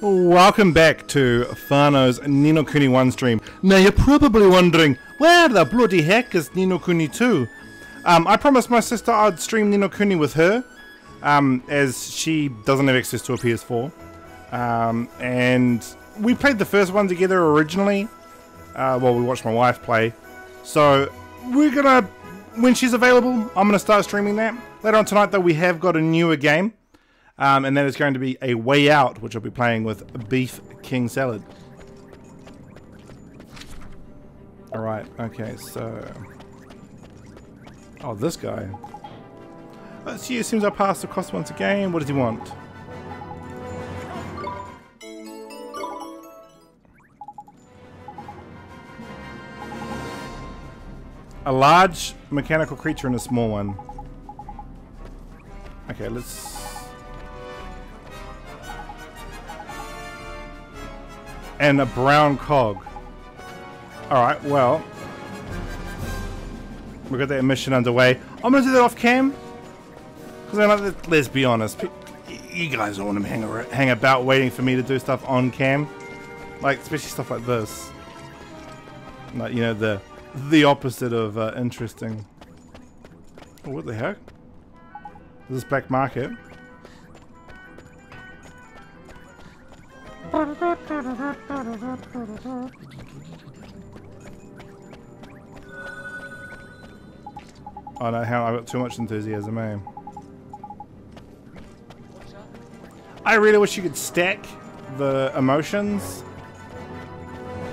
Welcome back to Fano's Ni no Kuni 1 stream. Now you're probably wondering, where the bloody heck is Ni no Kuni 2? I promised my sister I'd stream Ni no Kuni with her, as she doesn't have access to a PS4. And we played the first one together originally, well, we watched my wife play. So we're gonna, when she's available, I'm gonna start streaming that. Later on tonight though, we have got a newer game. And that is going to be A Way Out, which I'll be playing with Beef King Salad. Alright, okay, so... Oh, this guy. Let's see, it seems I passed the cost once again. What does he want? A large mechanical creature and a small one. Okay, let's... And a brown cog. Alright, well. We've got that mission underway. I'm gonna do that off cam. Because let's be honest. You guys don't want to hang about waiting for me to do stuff on cam. Like, especially stuff like this. Like, you know, the opposite of interesting. Oh, what the heck? Is this black market? Oh no, hang on, I've got too much enthusiasm, eh? I really wish you could stack the emotions.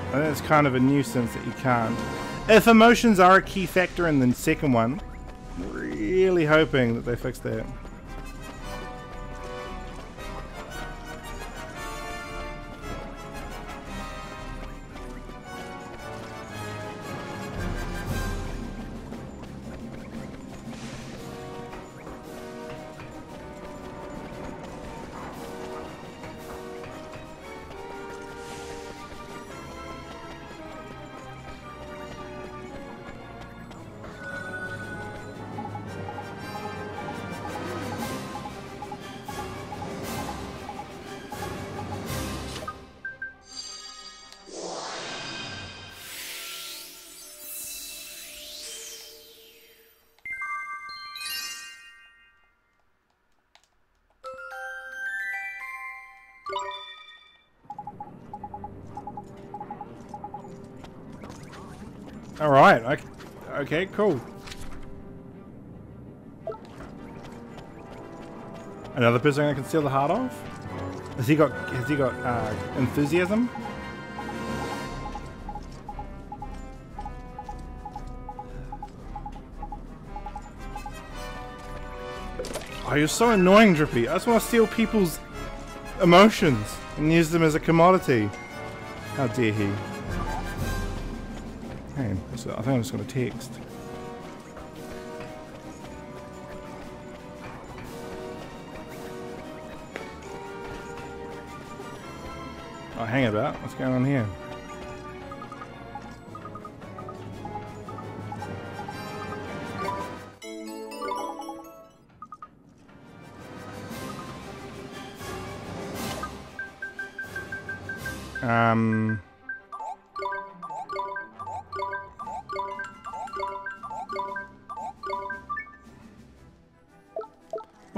I think it's kind of a nuisance that you can't. If emotions are a key factor in the second one, I'm really hoping that they fix that. Alright, okay, cool. Another person I can steal the heart of? Has he got enthusiasm? Oh, you're so annoying, Drippy. I just want to steal people's emotions and use them as a commodity. How dare he? Hey, so I think I'm just going to text. Oh, hang about. What's going on here?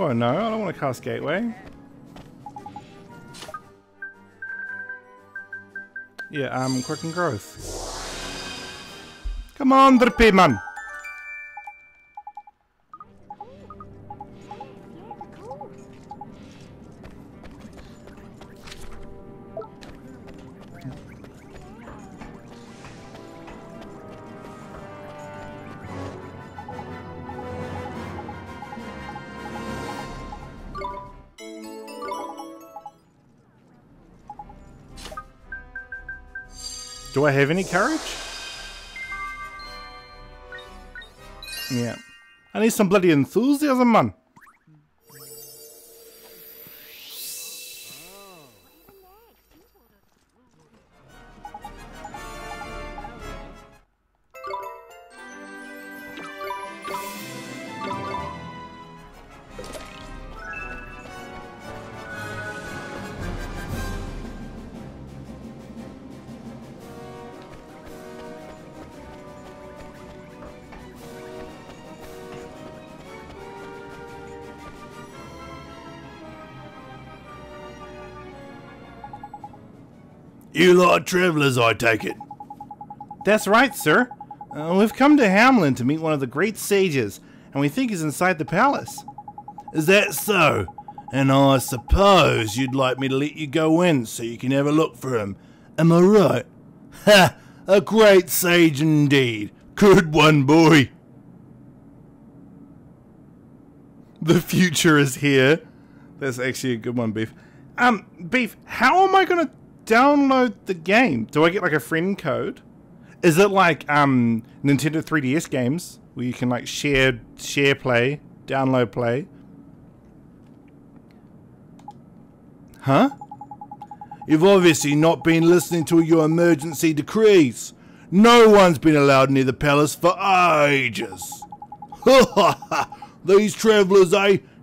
Oh no, I don't want to cast Gateway. Yeah, Quick and Growth. Come on, Drippy man! Do I have any courage? Yeah. I need some bloody enthusiasm, man. You lot are travellers, I take it. That's right, sir. We've come to Hamlin to meet one of the great sages, and we think he's inside the palace. Is that so? And I suppose you'd like me to let you go in so you can have a look for him. Am I right? Ha! A great sage indeed. Good one, boy. The future is here. That's actually a good one, Beef. Beef, how am I going to download the game? Do I get like a friend code? Is it like Nintendo 3DS games where you can like share play, download play? Huh? You've obviously not been listening to your emergency decrees. No one's been allowed near the palace for ages. Ha ha ha! These travellers,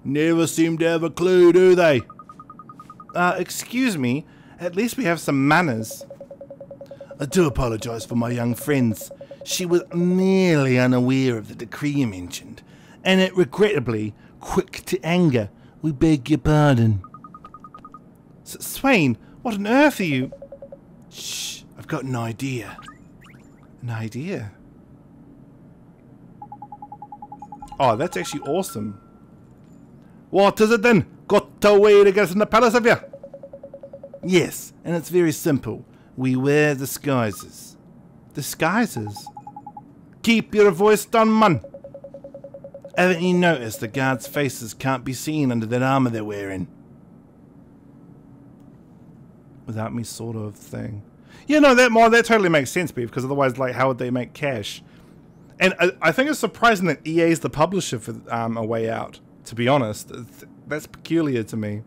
never seem to have a clue, do they? Excuse me, at least we have some manners. I do apologise for my young friends. She was merely unaware of the decree you mentioned, and it regrettably quick to anger. We beg your pardon. Swain, what on earth are you? Shh, I've got an idea. An idea? Oh, that's actually awesome. What is it then? Got a way to get us in the palace, have you? Yes, and it's very simple. We wear disguises. Disguises? Keep your voice down, man. Haven't you noticed the guards' faces can't be seen under that armor they're wearing? Without me sort of thing. Yeah, no, that totally makes sense, Beef, because otherwise, like, how would they make cash? And I think it's surprising that EA is the publisher for A Way Out, to be honest. That's peculiar to me,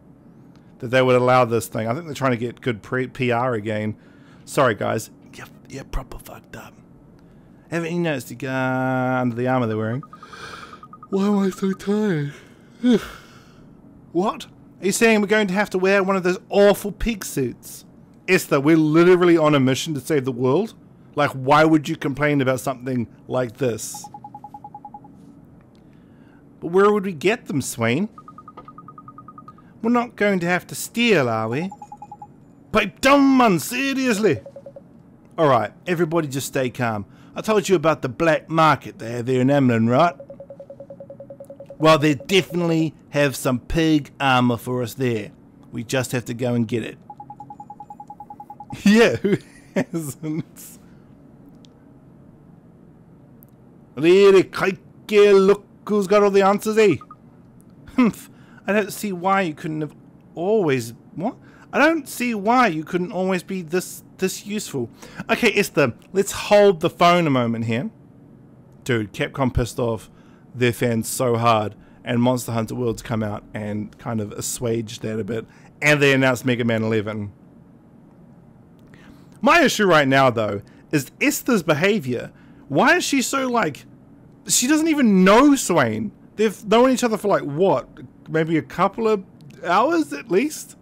that they would allow this thing. I think they're trying to get good PR again. Sorry, guys. You're proper fucked up. Haven't you noticed the guy under the armor they're wearing? Why am I so tired? What? Are you saying we're going to have to wear one of those awful pig suits? Esther, we're literally on a mission to save the world? Like, why would you complain about something like this? But where would we get them, Swain? We're not going to have to steal, are we? Pipe down, man, seriously. Alright, everybody just stay calm. I told you about the black market they have there in Hamlin, right? Well, they definitely have some pig armor for us there. We just have to go and get it. Yeah, who hasn't? Really, look who's got all the answers, eh? Humph. I don't see why you couldn't have always... What? I don't see why you couldn't always be this useful. Okay, Esther, let's hold the phone a moment here. Dude, Capcom pissed off their fans so hard, and Monster Hunter World's come out and kind of assuaged that a bit, and they announced Mega Man 11. My issue right now, though, is Esther's behavior. Why is she so, like... She doesn't even know Swain. They've known each other for, like, what? Maybe a couple of hours, at least?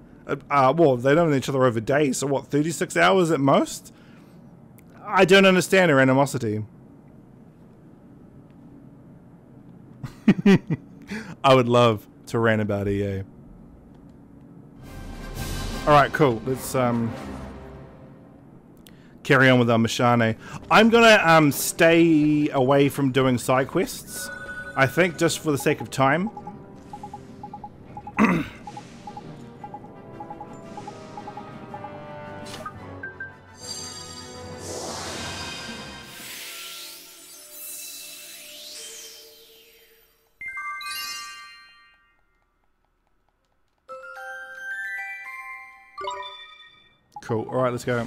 Well, they've known each other over days, so what, 36 hours at most? I don't understand her animosity. I would love to rant about EA. Alright, cool. Let's carry on with our Mashane. I'm gonna stay away from doing side quests, I think, just for the sake of time. Cool. Alright, let's go.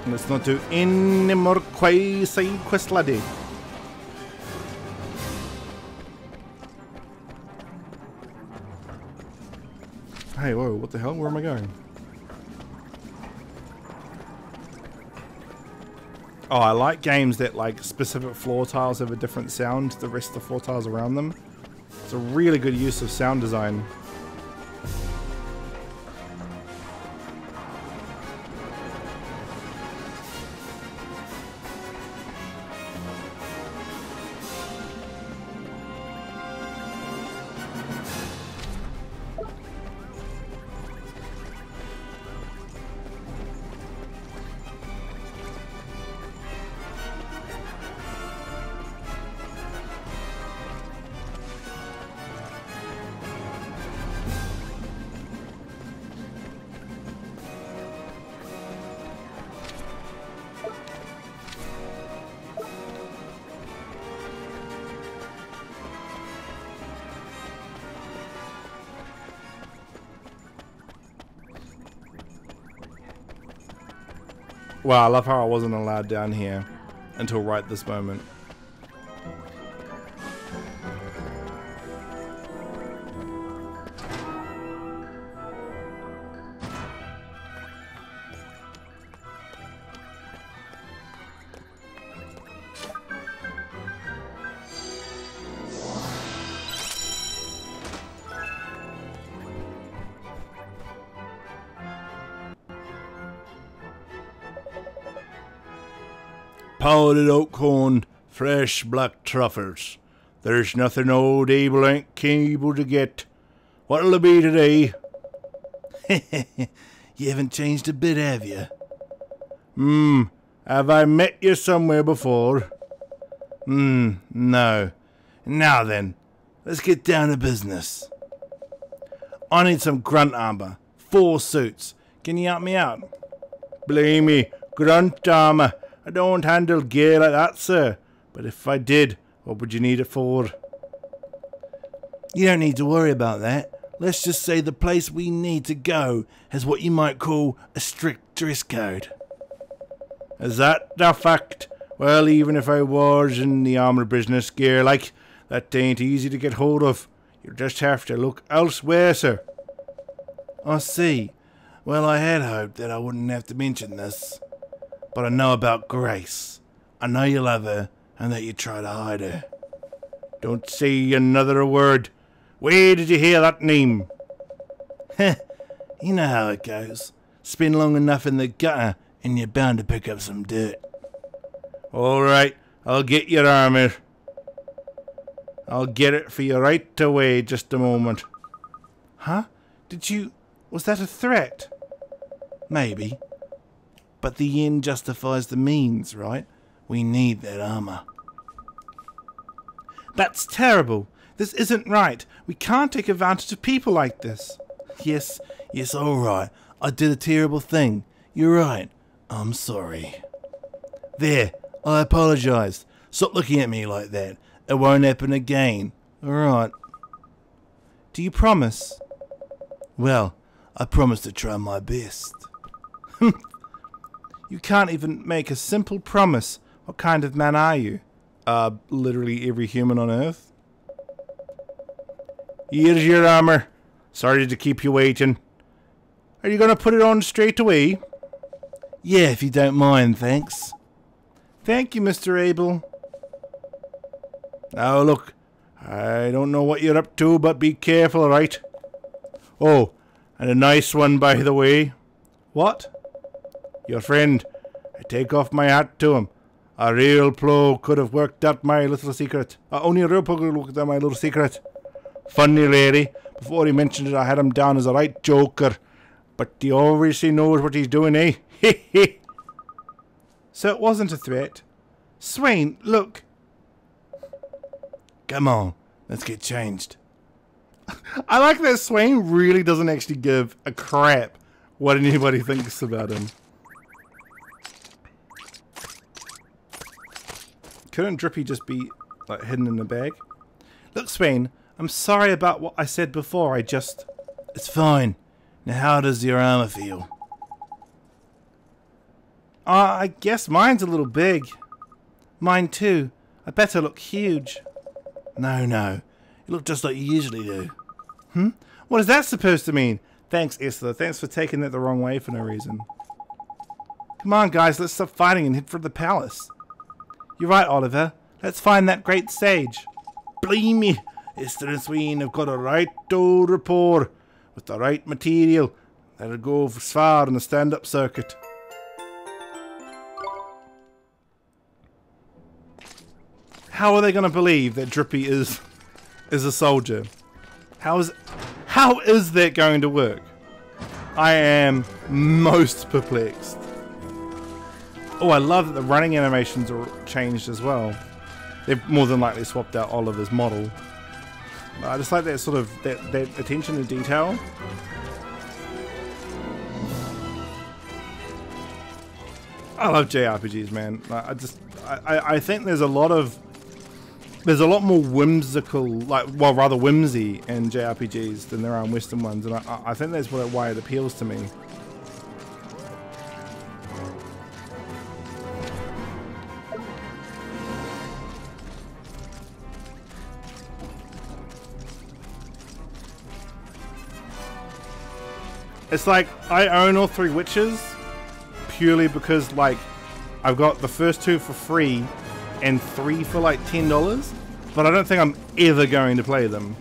Let's not do any more side quest, laddie. Hey, whoa, what the hell? Where am I going? Oh, I like games that, like, specific floor tiles have a different sound to the rest of the floor tiles around them. It's a really good use of sound design. Wow, I love how I wasn't allowed down here until right this moment. Powdered oat corn, fresh black truffles. There's nothing old Abel ain't able to get. What'll it be today? You haven't changed a bit, have you? Have I met you somewhere before? No. Now then, let's get down to business. I need some grunt armor. 4 suits. Can you help me out? Blame me, grunt armor. I don't handle gear like that, sir. But if I did, what would you need it for? You don't need to worry about that. Let's just say the place we need to go has what you might call a strict dress code. Is that a fact? Well, even if I was in the armor business, gear like that ain't easy to get hold of. You just have to look elsewhere, sir. I see. Well, I had hoped that I wouldn't have to mention this. But I know about Grace. I know you love her, and that you try to hide her. Don't say another word. Where did you hear that name? You know how it goes. Spend long enough in the gutter, and you're bound to pick up some dirt. Alright, I'll get your armor. I'll get it for you right away, just a moment. Huh? Was that a threat? Maybe. But the end justifies the means, right? We need that armor. That's terrible. This isn't right. We can't take advantage of people like this. Yes, alright. I did a terrible thing. You're right. I'm sorry. There, I apologise. Stop looking at me like that. It won't happen again. Alright. Do you promise? Well, I promise to try my best. You can't even make a simple promise. What kind of man are you? Literally every human on Earth. Here's your armor. Sorry to keep you waiting. Are you gonna put it on straight away? Yeah, if you don't mind, thanks. Thank you, Mr. Abel. Now look, I don't know what you're up to, but be careful, right? Oh, and a nice one, by the way. What? Your friend. I take off my hat to him. A real pro could have worked out my little secret. Only a real pro could have worked out my little secret. Funny lady. Before he mentioned it, I had him down as a right joker. But he obviously knows what he's doing, eh? Heh. So it wasn't a threat. Swain, look. Come on. Let's get changed. I like that Swain really doesn't actually give a crap what anybody thinks about him. Couldn't Drippy just be like hidden in the bag? Look, Swain, I'm sorry about what I said before. It's fine. Now how does your armor feel? I guess mine's a little big. Mine too. I better look huge. No. You look just like you usually do. What is that supposed to mean? Thanks, Esther. Thanks for taking that the wrong way for no reason. Come on, guys. Let's stop fighting and head for the palace. You're right, Oliver. Let's find that great sage. Blimey. Esther and Swain have got a right old rapport. With the right material. That'll go far in the stand-up circuit. How are they going to believe that Drippy is a soldier? How is that going to work? I am most perplexed. Oh, I love that the running animations are changed as well. They've more than likely swapped out Oliver's model. I just like that sort of that attention to detail. I love JRPGs, man. I think there's a lot more whimsical, rather whimsy in JRPGs than there are in Western ones, and I think that's why it appeals to me. It's like, I own all 3 witches purely because, like, I've got the first 2 for free and 3 for like $10, but I don't think I'm ever going to play them.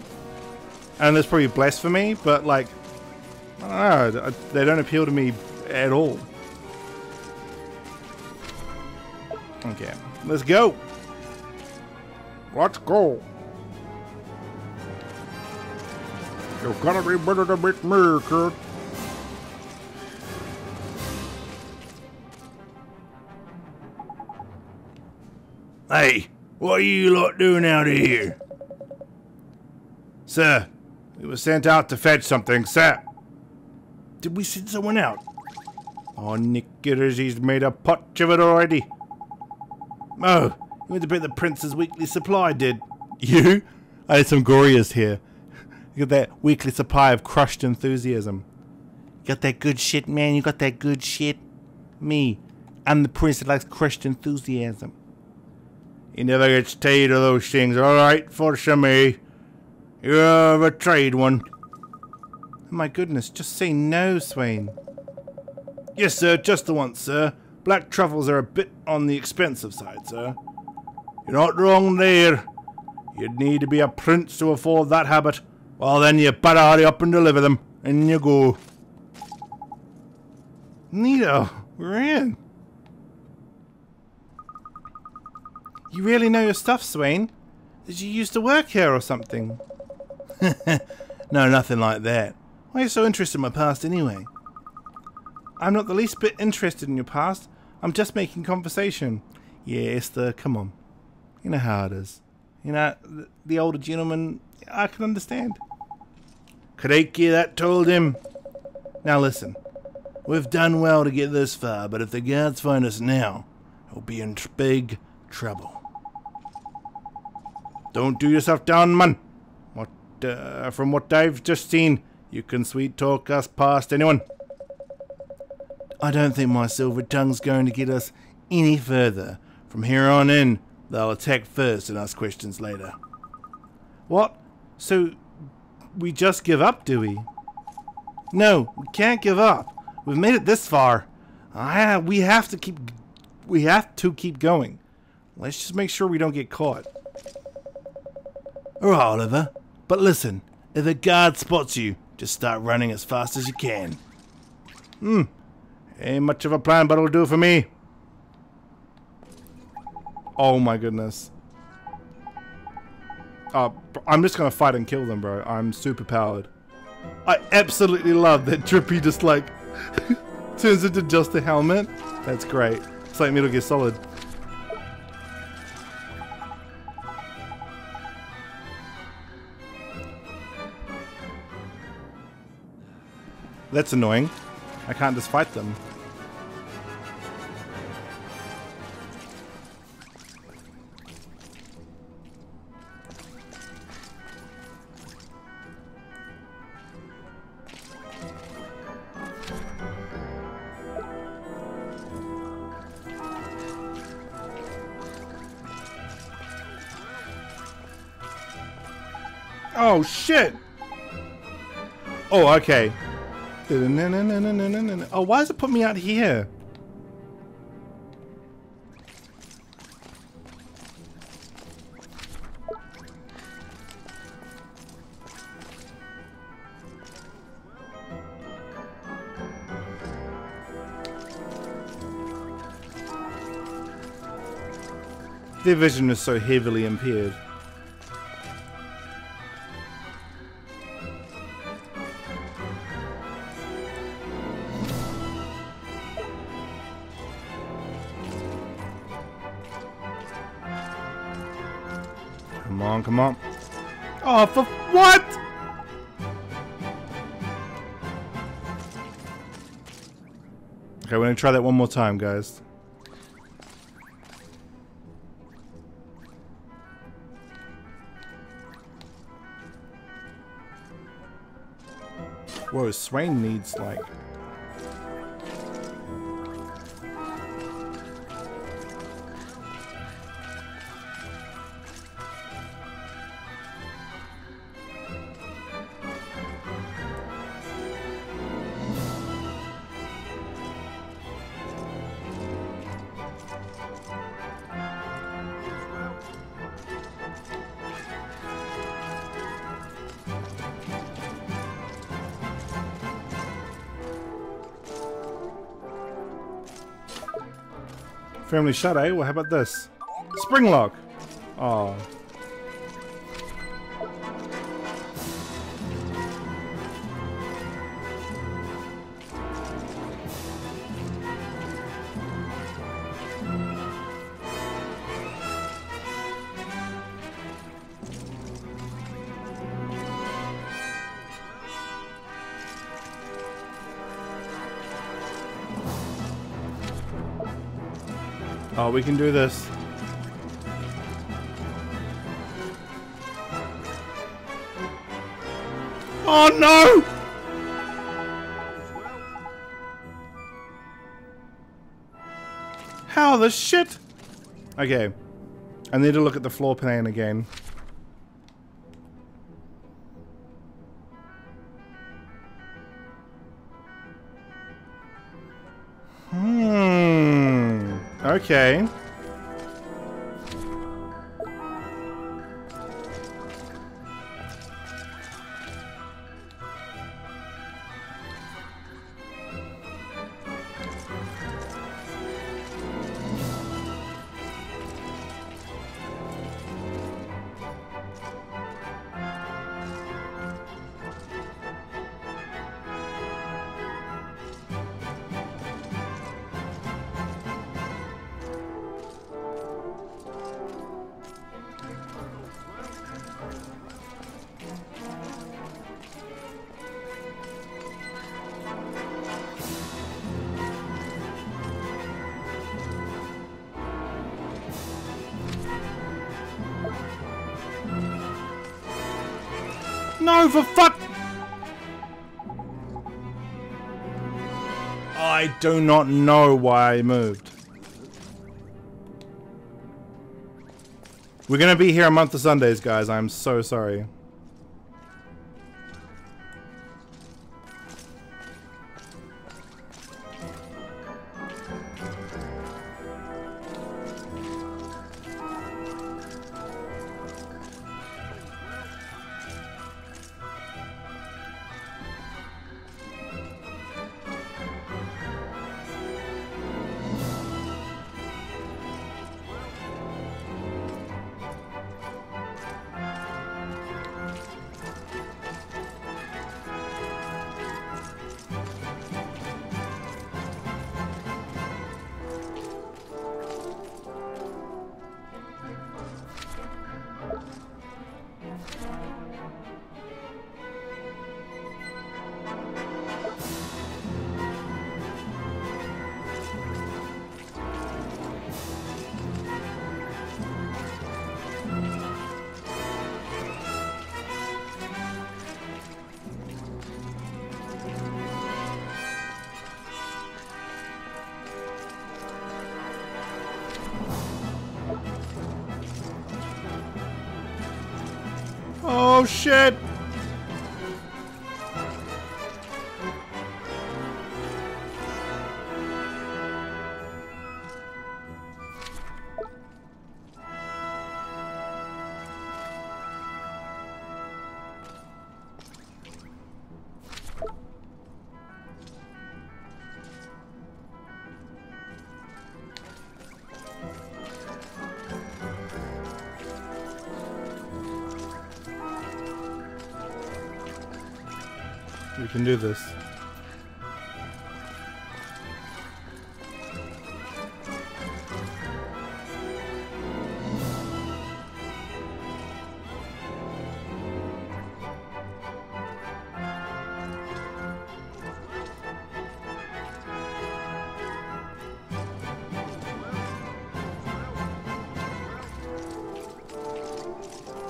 And that's probably blasphemy, but like, I don't know, they don't appeal to me at all. Okay, let's go. Let's go. You're gonna be better to beat me, kid. Hey, what are you lot doing out here? Sir, we were sent out to fetch something, sir. Did we send someone out? Oh, Nickers, he's made a potch of it already. Oh, you went to bet the prince's weekly supply, did? You? I had some Gorias here. You got that weekly supply of crushed enthusiasm. You got that good shit, man. You got that good shit. Me. I'm the prince that likes crushed enthusiasm. He never gets tired of those things, alright, for me. You have a trade one. Oh my goodness, just say no, Swain. Yes, sir, just the once, sir. Black truffles are a bit on the expensive side, sir. You're not wrong there. You'd need to be a prince to afford that habit. Well, then you better hurry up and deliver them. In you go. Neato, we're in. You really know your stuff, Swain? Did you used to work here or something? No, nothing like that. Why are you so interested in my past anyway? I'm not the least bit interested in your past. I'm just making conversation. Yeah, Esther, come on. You know how it is. You know, the older gentleman, I can understand. Kraki, that told him. Now listen. We've done well to get this far, but if the guards find us now, we'll be in big trouble. Don't do yourself down, man. From what I've just seen, you can sweet talk us past anyone. I don't think my silver tongue's going to get us any further. From here on in, they'll attack first and ask questions later. What? So, we just give up, do we? No, we can't give up. We've made it this far. We have to keep going. Let's just make sure we don't get caught. Alright, Oliver. But listen, if a guard spots you, just start running as fast as you can. Ain't much of a plan, but it'll do for me. Oh my goodness. I'm just gonna fight and kill them, bro. I'm super powered. I absolutely love that Drippy just like turns into just a helmet. That's great. It's like Metal Gear Solid. That's annoying. I can't just fight them. Oh shit! Oh, okay. Oh, why does it put me out here? Their vision is so heavily impaired. Come on, come on. Oh, for what? Okay, we're gonna try that one more time, guys. Whoa, Swain needs like... Firmly shut, eh? Well, how about this? Spring lock. Oh. Oh, we can do this. Oh no! How the shit? Okay. I need to look at the floor plan again. Okay. No, for fuck! I do not know why I moved. We're gonna be here a month of Sundays, guys. I'm so sorry. Oh shit! We can do this.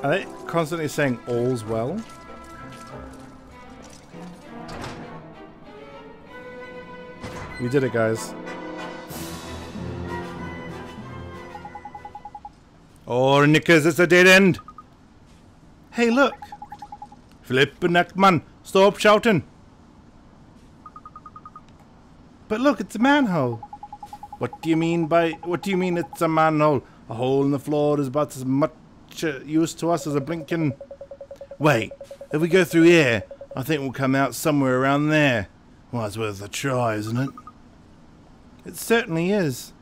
Are they constantly saying all's well? We did it, guys. Oh, knickers, it's a dead end. Hey, look. Flippin' heck, man. Stop shouting. But look, it's a manhole. What do you mean it's a manhole? A hole in the floor is about as much use to us as a blinking... Wait, if we go through here, I think we'll come out somewhere around there. Well, it's worth a try, isn't it? It certainly is.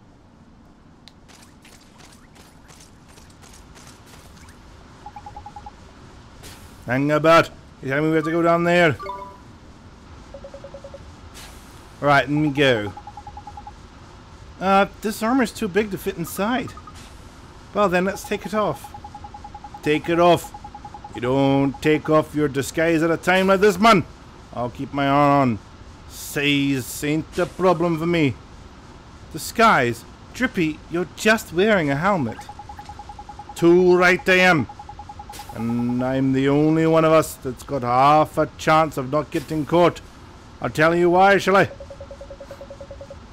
Hang about. You tell me we have to go down there. Alright, let me go. This armor's too big to fit inside. Well then, let's take it off. Take it off. You don't take off your disguise at a time like this, man. I'll keep my eye on. Size ain't a problem for me. Disguise? Drippy, you're just wearing a helmet. Too right I am. And I'm the only one of us that's got half a chance of not getting caught. I'll tell you why, shall I?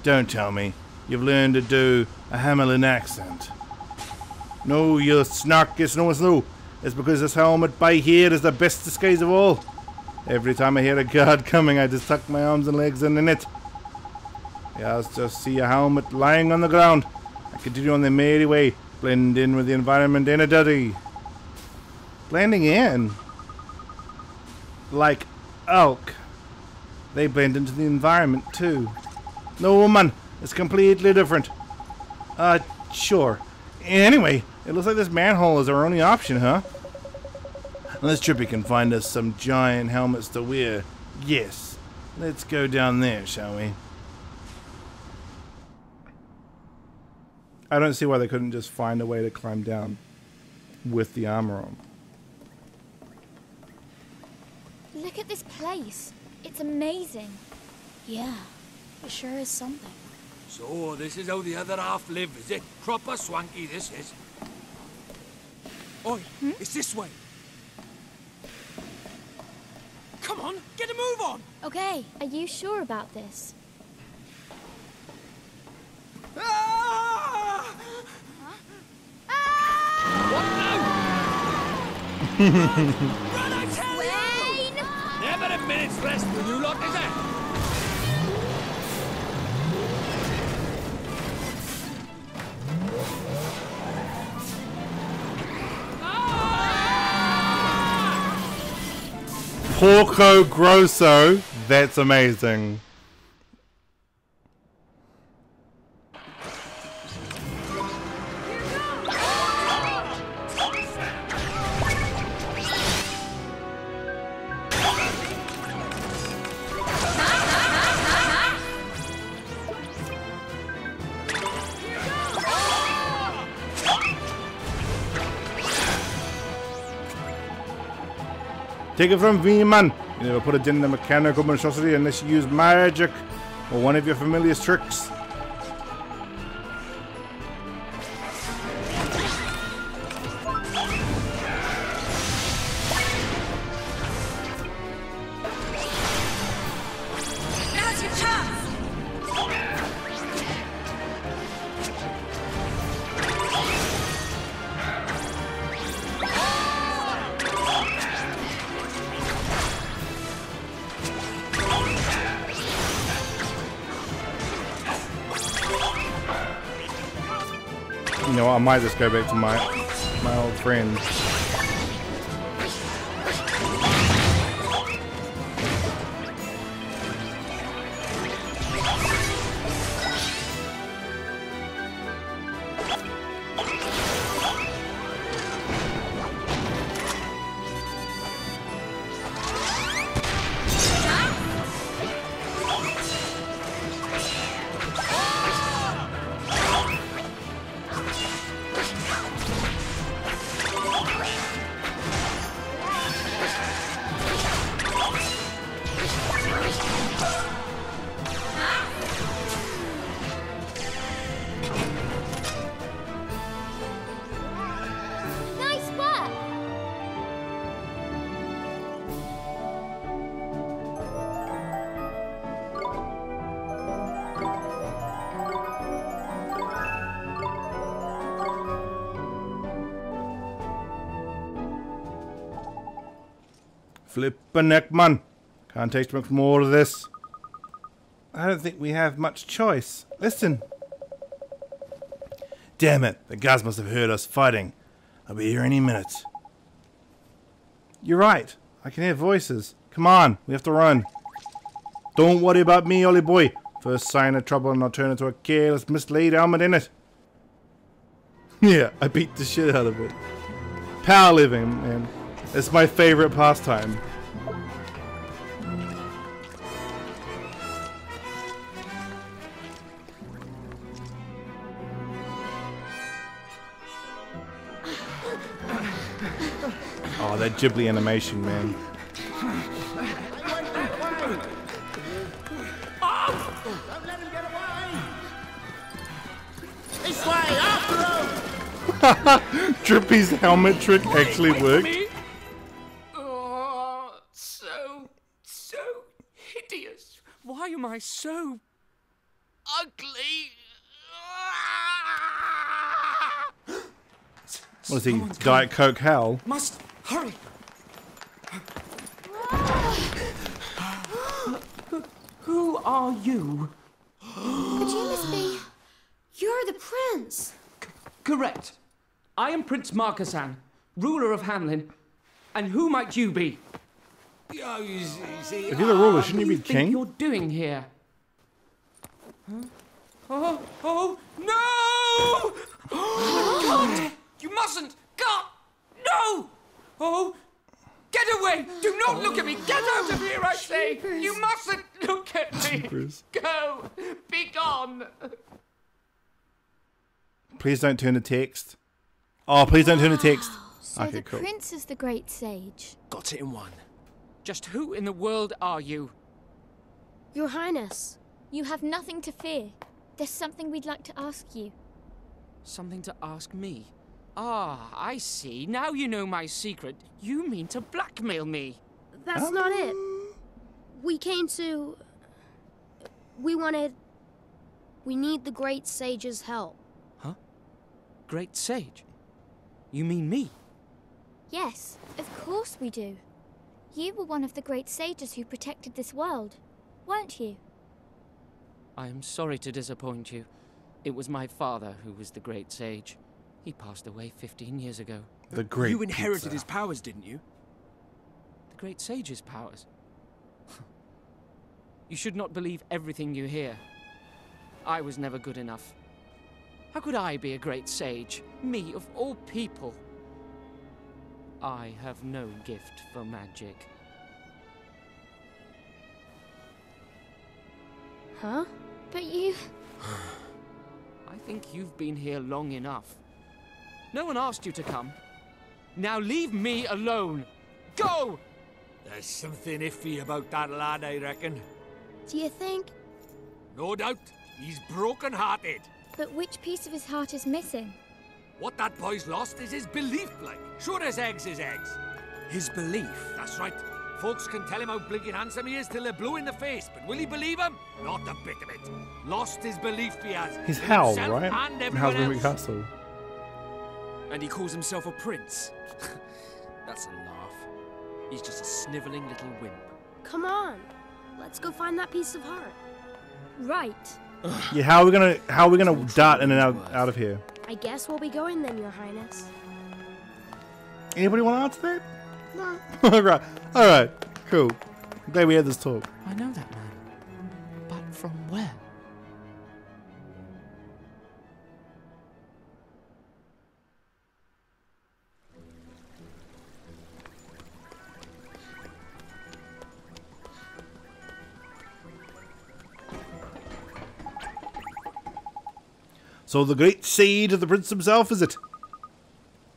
Don't tell me. You've learned to do a Hamelin accent. No, you snark, it's no. It's because this helmet by here is the best disguise of all. Every time I hear a guard coming, I just tuck my arms and legs in the net. Yeah, I just see a helmet lying on the ground. I continue on the merry way, blend in with the environment in a dirty. Blending in? Like elk. They blend into the environment too. No, man, it's completely different. Sure. Anyway, it looks like this manhole is our only option, huh? Unless Drippy can find us some giant helmets to wear. Yes. Let's go down there, shall we? I don't see why they couldn't just find a way to climb down with the armor on. Look at this place. It's amazing. Yeah, it sure is something. So, this is how the other half live, is it? Proper swanky, this is. Oi, it's this way. Come on, get a move on! Okay, are you sure about this? Ah! Huh? Ah! What now? Run, I tell you! Wayne! Never a minute's rest with you lot, is it? Porco Grosso. That's amazing. Take it from me, man. You never put it in the mechanical monstrosity unless you use magic or one of your familiar tricks. Now's your chance! You know what, I might just go back to my old friend. Nice work! Flippin' neck, man. Can't taste much more of this. I don't think we have much choice. Listen. Damn it. The guys must have heard us fighting. I'll be here any minute. You're right. I can hear voices. Come on. We have to run. Don't worry about me, Ollie boy. First sign of trouble and I'll turn into a careless, mislaid helmet in it. Yeah, I beat the shit out of it. Power living, man. It's my favorite pastime. Oh, that Ghibli animation, man. Don't let him get away! This way, after him! Drippy's helmet trick actually worked. Me? Oh, so hideous. Why am I so ugly? What is he? Diet Coke Hal? Must hurry. Who are you? But you must be... You're the prince. Correct. I am Prince Markasan, ruler of Hamlin. And who might you be? Oh, you see, If you're the ruler, shouldn't you What be do you think king? you're doing here? Huh? Oh, no! God! You mustn't! God! No! Oh! Get away! Do not look at me! Get out of here, I say! Jeepers. You mustn't look at me! Jeepers. Go! Be gone! Please don't turn to text. Oh, please don't turn to text. So Okay, the cool. prince is the great sage. Got it in one. Just who in the world are you? Your Highness. You have nothing to fear. There's something we'd like to ask you. Something to ask me? Ah, I see. Now you know my secret. You mean to blackmail me? That's not it. We came to... We need the great sage's help. Huh? Great sage? You mean me? Yes, of course we do. You were one of the great sages who protected this world, weren't you? I am sorry to disappoint you. It was my father who was the great sage. He passed away 15 years ago. The great You inherited pizza. his powers, didn't you? The great sage's powers? You should not believe everything you hear. I was never good enough. How could I be a great sage? Me, of all people. I have no gift for magic. Huh? But you... I think you've been here long enough. No one asked you to come. Now leave me alone. Go! There's something iffy about that lad, I reckon. Do you think... No doubt, he's broken-hearted. But which piece of his heart is missing? What that boy's lost is his belief, like. Sure as eggs is eggs. His belief. That's right. Folks can tell him how blinking handsome he is till they're blue in the face, but will he believe him? Not a bit of it. Lost his belief he has. He's in Hal, himself right? And Hal's everyone Moving else. Castle. And he calls himself a prince. That's a laugh. He's just a snivelling little wimp. Come on. Let's go find that piece of heart. Right. Yeah, how are we gonna dart in and out of here? I guess we'll be going then, Your Highness. Anybody want to answer that? No. All right, cool. I'm glad we had this talk. I know that man. But from where? So the great sage of the prince himself, is it?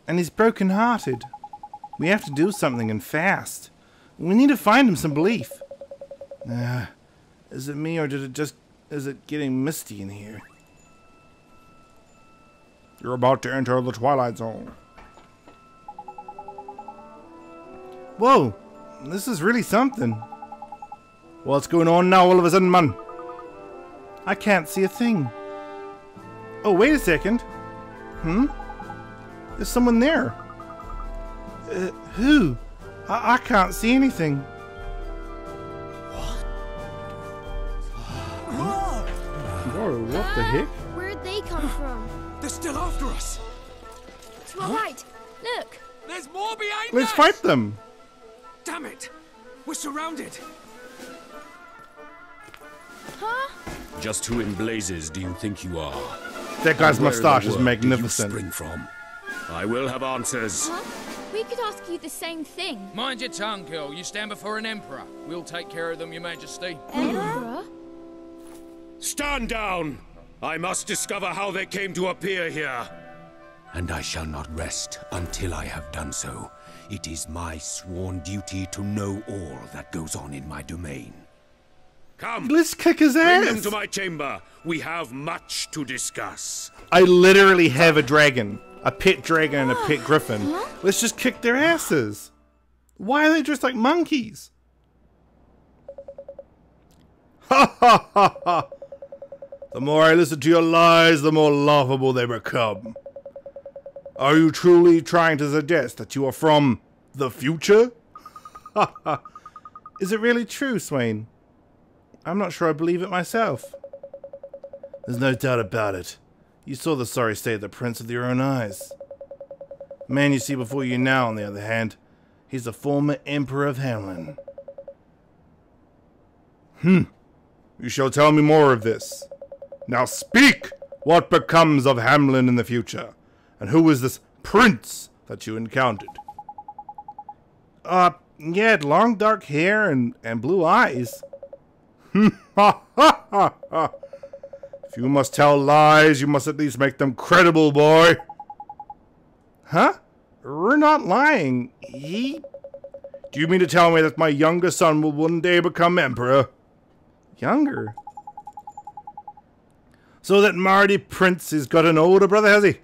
And he's broken-hearted. We have to do something, and fast. We need to find him some belief. Is it me, or is it getting misty in here? You're about to enter the Twilight Zone. Whoa, this is really something. What's going on now all of a sudden, man? I can't see a thing. Oh, wait a second. There's someone there. Who? I can't see anything. Whoa, what the heck? Where'd they come from? They're still after us. To our right. Look. There's more behind Let's us! fight them. Damn it! We're surrounded. Huh? Just who in blazes do you think you are? That guy's Where in the mustache is world did you magnificent. spring from? I will have answers. Huh? We could ask you the same thing. Mind your tongue, girl. You stand before an emperor. We'll take care of them, your majesty. Emperor? Stand down! I must discover how they came to appear here. And I shall not rest until I have done so. It is my sworn duty to know all that goes on in my domain. Come! Let's kick his Bring them ass! to my chamber. We have much to discuss. I literally have a dragon. A pet dragon and a pet griffin. Let's just kick their asses. Why are they dressed like monkeys? Ha ha ha ha! The more I listen to your lies, the more laughable they become. Are you truly trying to suggest that you are from the future? Ha ha. Is it really true, Swain? I'm not sure I believe it myself. There's no doubt about it. You saw the sorry state of the prince with your own eyes. The man you see before you now, on the other hand, he's the former Emperor of Hamlin. You shall tell me more of this. Now speak! What becomes of Hamlin in the future? And who is this prince that you encountered? He had long dark hair and blue eyes. Ha ha ha ha! If you must tell lies, you must at least make them credible, boy. Huh? We're not lying. Do you mean to tell me that my younger son will one day become emperor? Younger? So that Marty Prince has got an older brother, has he?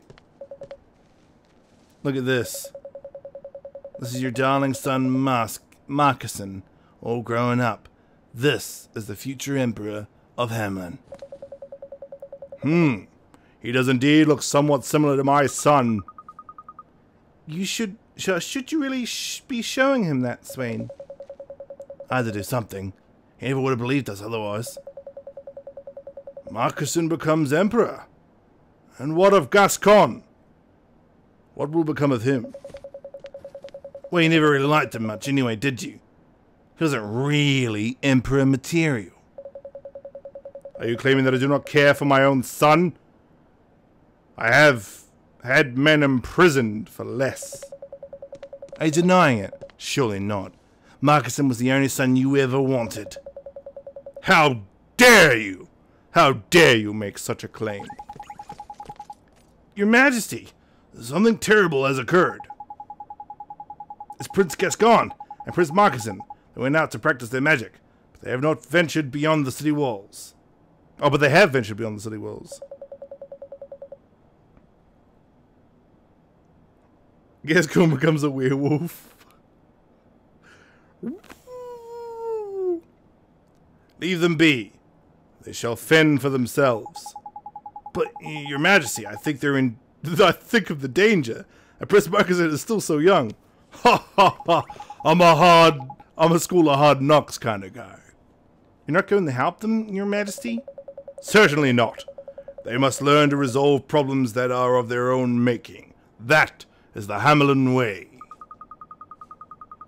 Look at this. This is your darling son, Marcusson, all growing up. This is the future emperor of Hamlin. He does indeed look somewhat similar to my son. Should you really be showing him that, Swain? I had to do something. He never would have believed us otherwise. Marcusson becomes emperor. And what of Gascon? What will become of him? Well, you never really liked him much anyway, did you? He wasn't really emperor material. Are you claiming that I do not care for my own son? I have had men imprisoned for less. Are you denying it? Surely not. Marcusson was the only son you ever wanted. How dare you! How dare you make such a claim? Your Majesty, something terrible has occurred. It's Prince Gascon and Prince Marcusson. They went out to practice their magic, but they have not ventured beyond the city walls. Oh, but they have ventured beyond the city walls. Gascon becomes a werewolf. Leave them be. They shall fend for themselves. But, Your Majesty, I think they're in... I think of the danger. And Prince Marcusson is still so young. Ha ha ha. I'm a school of hard knocks kind of guy. You're not going to help them, Your Majesty? Certainly not. They must learn to resolve problems that are of their own making. That is the Hamlin way.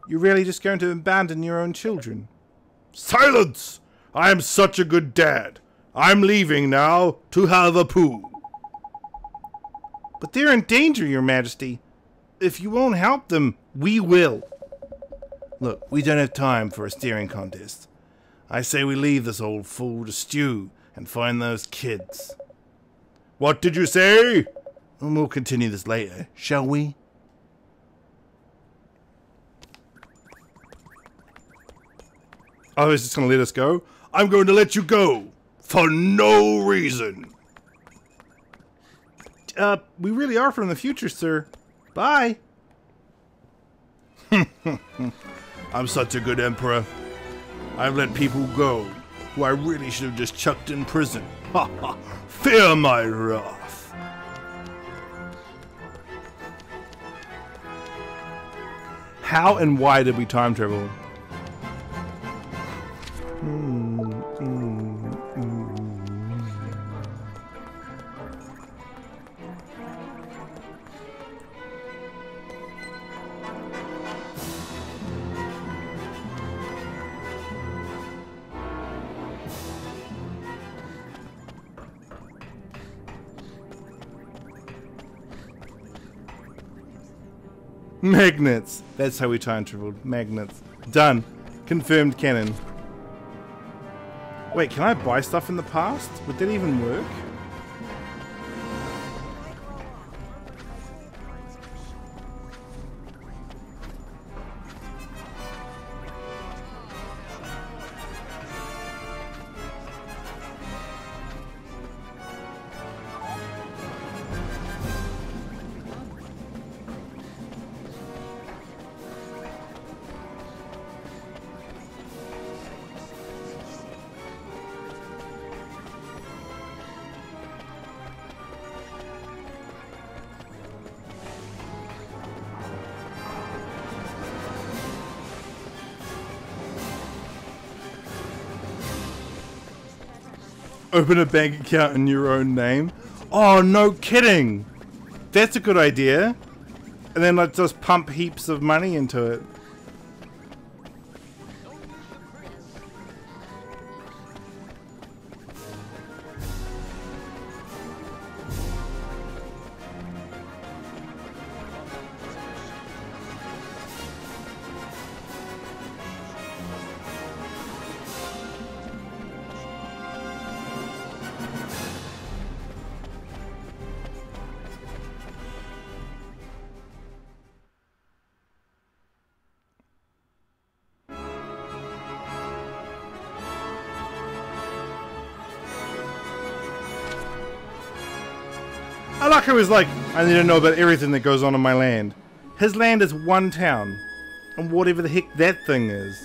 You're really just going to abandon your own children? Silence! I am such a good dad. I'm leaving now to have a poo. But they're in danger, Your Majesty. If you won't help them, we will. Look, we don't have time for a steering contest. I say we leave this old fool to stew and find those kids. What did you say? And we'll continue this later, shall we? Oh, he's just going to let us go? I'm going to let you go. For no reason. We really are from the future, sir. Bye. I'm such a good emperor. I've let people go who I really should have just chucked in prison. Ha ha! Fear my wrath. How and why did we time travel? Magnets. That's how we time traveled. Magnets. Done. Confirmed canon. Wait, can I buy stuff in the past? Would that even work? Open a bank account in your own name. Oh, no kidding. That's a good idea. And then let's just pump heaps of money into it. I like how he's like, I need to know about everything that goes on in my land. His land is one town. And whatever the heck that thing is.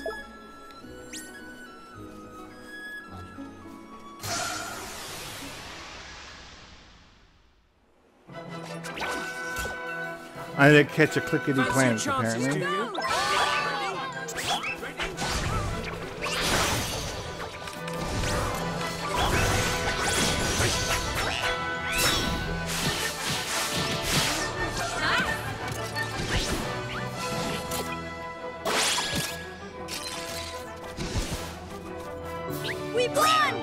I need to catch a clickety clank, apparently. We won!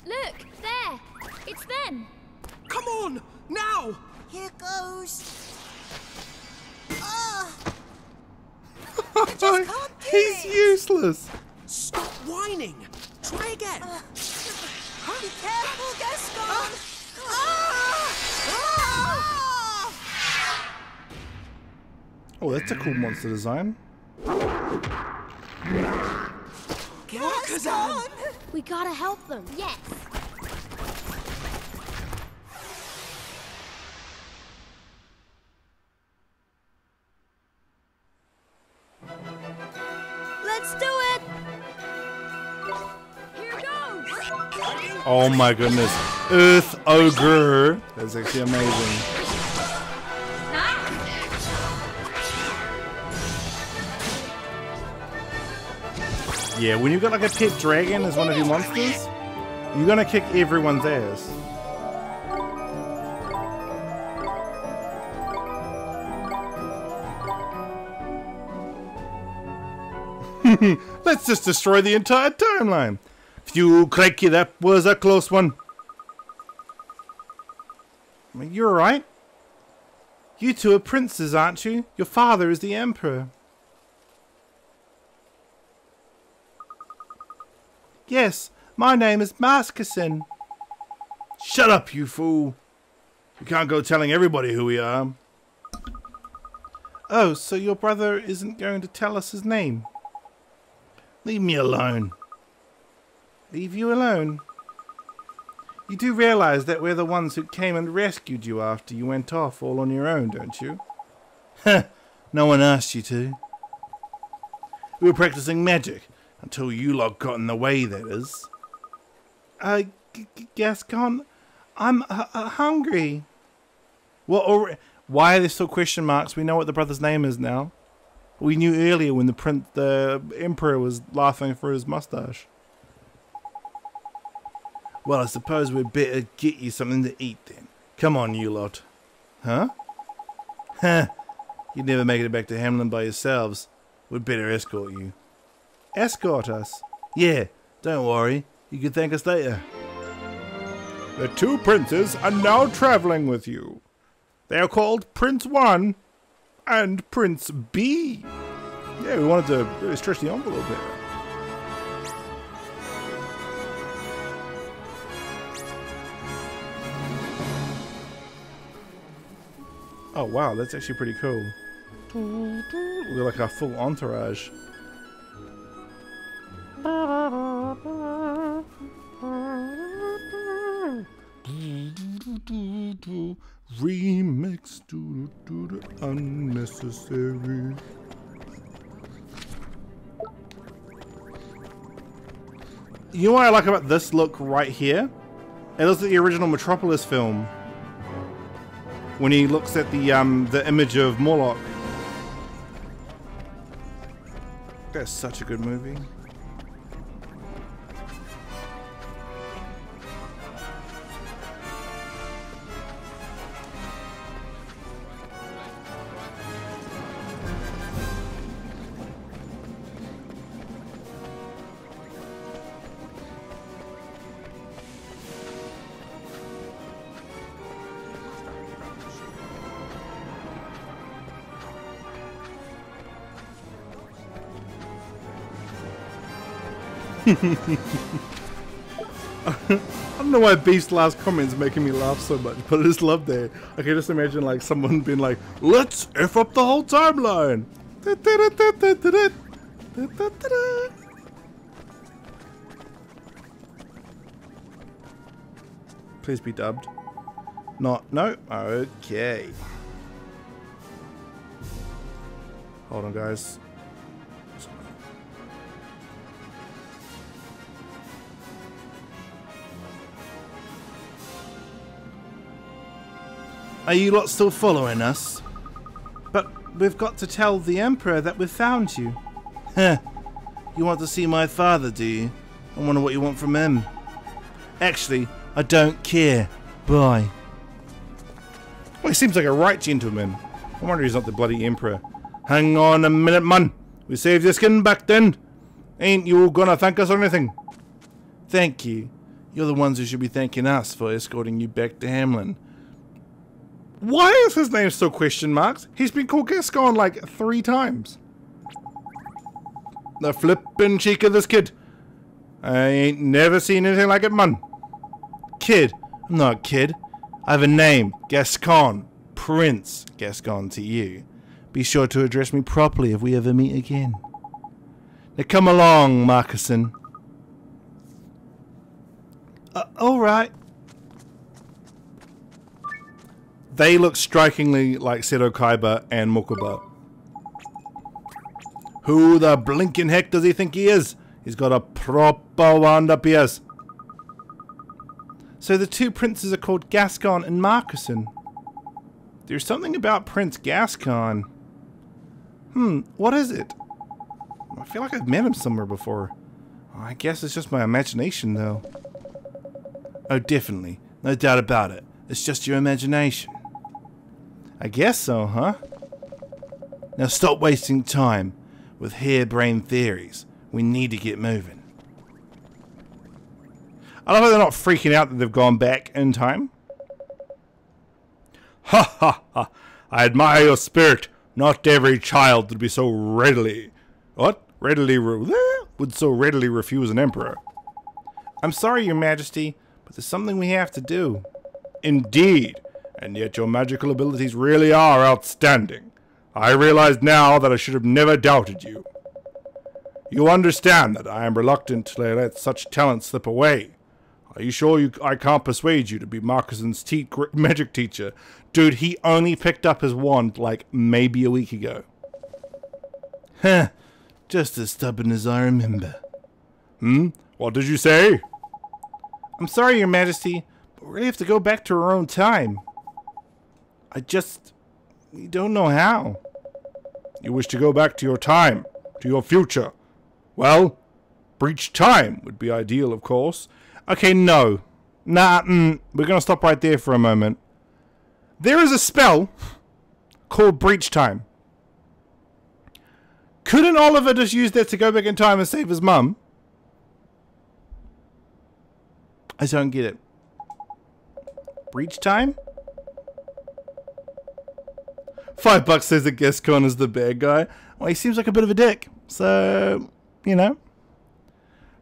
Look, there! It's them! Come on, now! Here goes. Oh, He's useless. Stop whining! Try again! be careful, Gaston! Oh, that's a cool monster design. Gaston! We gotta help them. Yes! Let's do it! Here goes! Oh my goodness. Earth Ogre. That's actually amazing. Yeah, when you've got like a pet dragon as one of your monsters, you're gonna kick everyone's ass. Let's just destroy the entire timeline. Phew, crikey, that was a close one. You're alright. You two are princes, aren't you? Your father is the emperor. Yes, my name is Maskerson. Shut up, you fool. You can't go telling everybody who we are. Oh, so your brother isn't going to tell us his name? Leave me alone. Leave you alone? You do realize that we're the ones who came and rescued you after you went off all on your own, don't you? Heh, no one asked you to. We were practicing magic. Until you lot got in the way, that is. Gascon, I'm hungry. Well, why are there still question marks? We know what the brother's name is now. We knew earlier when the emperor was laughing for his mustache. Well, I suppose we'd better get you something to eat then. Come on, you lot. Huh? Huh. You'd never make it back to Hamlin by yourselves. We'd better escort you. Escort us? Yeah, don't worry. You can thank us later. The two princes are now traveling with you. They are called Prince 1 and Prince B. Yeah, we wanted to really stretch the envelope there. Oh wow, that's actually pretty cool. We're like a full entourage. Remix unnecessary. You know what I like about this look right here? It looks like the original Metropolis film. When he looks at the image of Morlock. That's such a good movie. I don't know why Beast's last comment's making me laugh so much, but I just love that. I can just imagine like someone being like, let's F up the whole timeline. Please be dubbed. Not, no? Okay. Hold on, guys. Are you lot still following us? But we've got to tell the Emperor that we've found you. Heh. You want to see my father, do you? I wonder what you want from him. Actually, I don't care. Bye. Well, he seems like a right gentleman. I wonder he's not the bloody Emperor. Hang on a minute, man. We saved your skin back then. Ain't you gonna thank us or anything? Thank you. You're the ones who should be thanking us for escorting you back to Hamlin. Why is his name still question marks? He's been called Gascon like 3 times. The flippin' cheek of this kid. I ain't never seen anything like it, man. Kid? I'm not a kid. I have a name. Gascon. Prince Gascon to you. Be sure to address me properly if we ever meet again. Now come along, Marcuson. Alright. They look strikingly like Seto Kaiba and Mokuba. Who the blinking heck does he think he is? He's got a proper wound up ears. So the two princes are called Gascon and Marcuson. There's something about Prince Gascon. What is it? I feel like I've met him somewhere before. I guess it's just my imagination though. Oh, definitely. No doubt about it. It's just your imagination. I guess so, huh? Now stop wasting time with harebrained theories. We need to get moving. I love how they're not freaking out that they've gone back in time. Ha ha ha! I admire your spirit. Not every child would be so readily... What? Would so readily refuse an emperor. I'm sorry, your majesty, but there's something we have to do. Indeed. And yet your magical abilities really are outstanding. I realize now that I should have never doubted you. You understand that I am reluctant to let such talent slip away. Are you sure I can't persuade you to be Marcuson's magic teacher? Dude, he only picked up his wand like maybe a week ago. Heh, just as stubborn as I remember. What did you say? I'm sorry, your majesty, but we really have to go back to our own time. We don't know how. You wish to go back to your time, to your future. Well, breach time would be ideal, of course. Okay, no. Nah, we're going to stop right there for a moment. There is a spell called Breach Time. Couldn't Oliver just use that to go back in time and save his mum? I don't get it. Breach Time? $5 says that Gascon is the bad guy. Well, he seems like a bit of a dick. So, you know.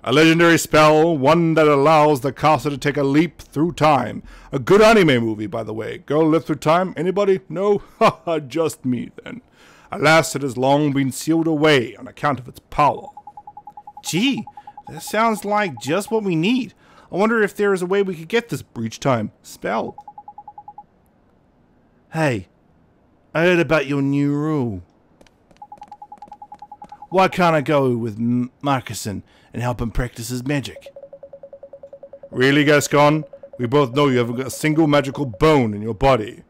A legendary spell, one that allows the caster to take a leap through time. A good anime movie, by the way. Girl live through time? Anybody? No? Haha, just me then. Alas, it has long been sealed away on account of its power. Gee, that sounds like just what we need. I wonder if there is a way we could get this Breach Time spell. Hey, I heard about your new rule. Why can't I go with Marcuson and help him practice his magic? Really, Gascon? We both know you haven't got a single magical bone in your body.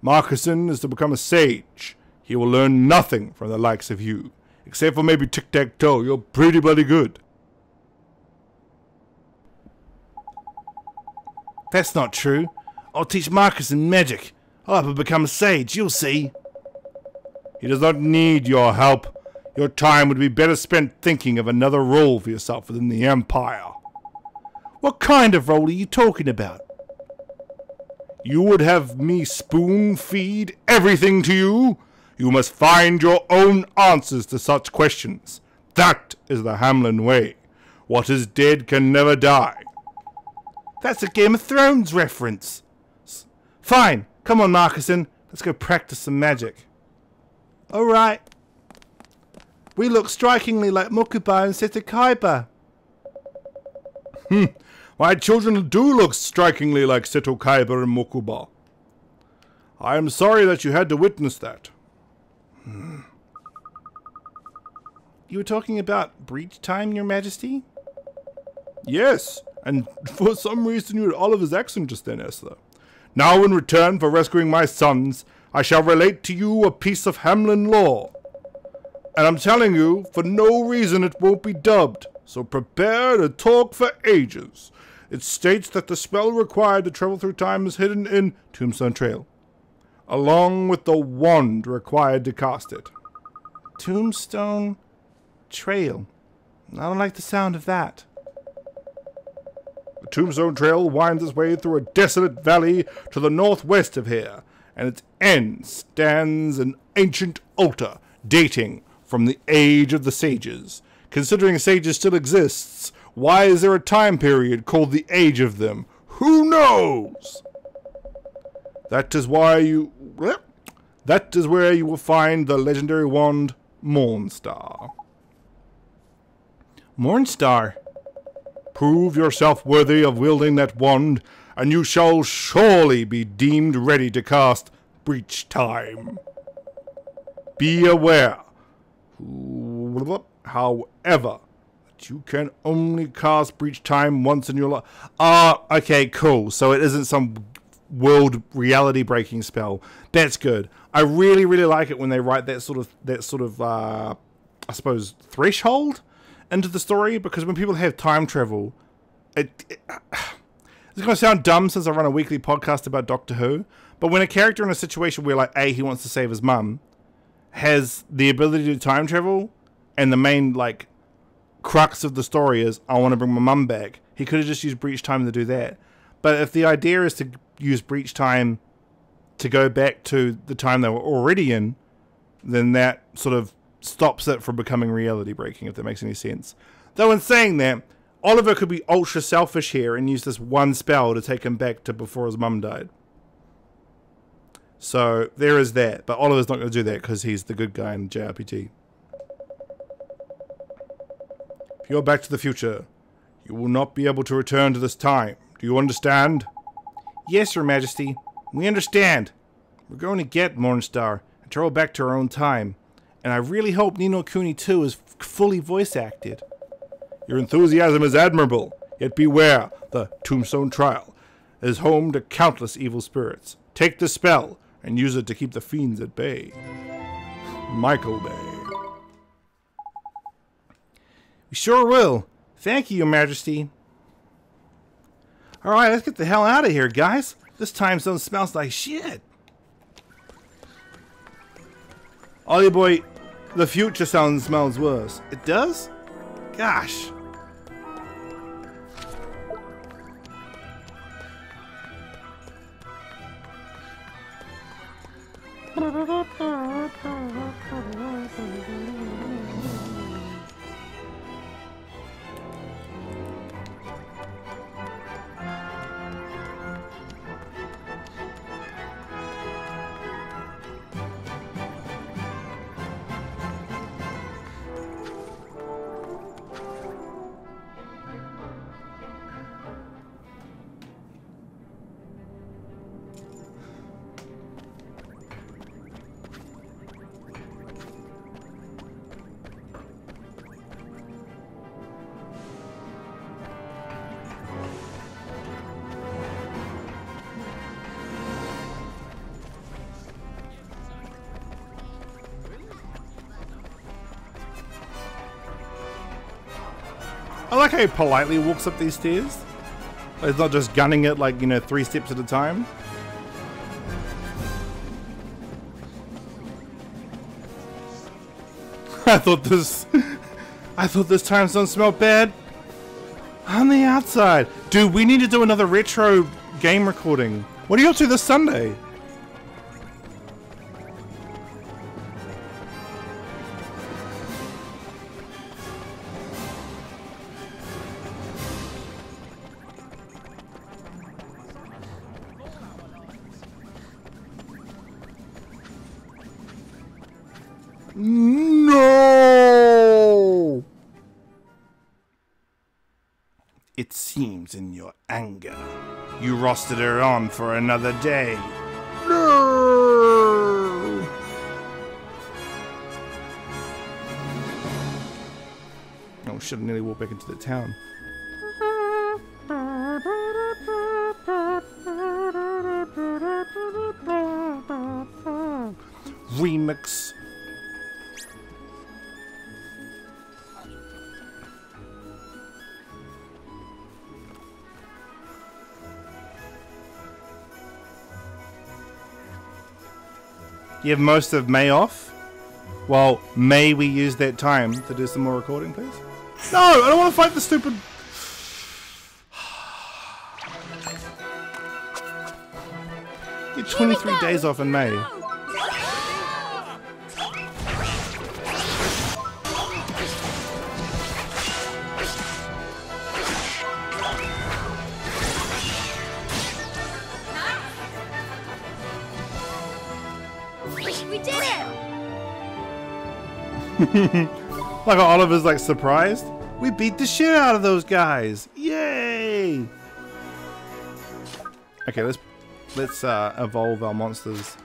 Marcuson is to become a sage. He will learn nothing from the likes of you. Except for maybe tic-tac-toe. You're pretty bloody good. That's not true. I'll teach Marcuson magic. I'll help him become a sage. You'll see. He does not need your help. Your time would be better spent thinking of another role for yourself within the Empire. What kind of role are you talking about? You would have me spoon-feed everything to you? You must find your own answers to such questions. That is the Hamlin way. What is dead can never die. That's a Game of Thrones reference. Fine. Come on, Marcuson. Let's go practice some magic. Alright. We look strikingly like Mokuba and Seto Kaiba. My children do look strikingly like Seto Kaiba and Mokuba. I am sorry that you had to witness that. You were talking about Breach Time, Your Majesty? Yes, and for some reason you had Oliver's accent just then, Esther. Now in return for rescuing my sons, I shall relate to you a piece of Hamlin lore. And I'm telling you, for no reason it won't be dubbed, so prepare to talk for ages. It states that the spell required to travel through time is hidden in Tombstone Trail, along with the wand required to cast it. Tombstone Trail. I don't like the sound of that. The Tombstone Trail winds its way through a desolate valley to the northwest of here, and its end stands an ancient altar dating from the age of the sages. Considering sages still exists, why is there a time period called the age of them? Who knows? That is where you will find the legendary wand Mornstar. Mornstar? Prove yourself worthy of wielding that wand, and you shall surely be deemed ready to cast Breach Time. Be aware, however, that you can only cast Breach Time once in your life. Okay, cool. So it isn't some world reality breaking spell. That's good. I really, really like it when they write that sort of I suppose threshold into the story, because when people have time travel, it's going to sound dumb since I run a weekly podcast about Doctor Who, but when a character in a situation where, like, he wants to save his mum, has the ability to time travel, and the main, like, crux of the story is, I want to bring my mum back, he could have just used Breach Time to do that. But if the idea is to use Breach Time to go back to the time they were already in, then that sort of stops it from becoming reality breaking, if that makes any sense. Though in saying that, Oliver could be ultra selfish here and use this one spell to take him back to before his mum died. So there is that, but Oliver's not going to do that because he's the good guy in JRPG. If you're Back to the Future, you will not be able to return to this time. Do you understand? Yes, Your Majesty. We understand. We're going to get Mornstar and travel back to our own time. And I really hope Ni no Kuni 2 is fully voice acted. Your enthusiasm is admirable, yet beware, the Tombstone Trial is home to countless evil spirits. Take the spell and use it to keep the fiends at bay. Michael Bay. We sure will. Thank you, Your Majesty. Alright, let's get the hell out of here, guys. This time zone smells like shit. Ollie boy, the future sound smells worse. It does? Gosh. I like how he politely walks up these stairs. He's not just gunning it like, you know, 3 steps at a time. I thought this time zone smelled bad. On the outside. Dude, we need to do another retro game recording. What are you up to this Sunday? No! It seems in your anger, you rostered her on for another day. No! Oh shit, I nearly walked back into the town. Remix. You have most of May off? Well, may we use that time to do some more recording, please? No, I don't want to fight the stupid... You get 23 days off in May. We did it! Like Oliver's like surprised. We beat the shit out of those guys. Yay! Okay, let's evolve our monsters.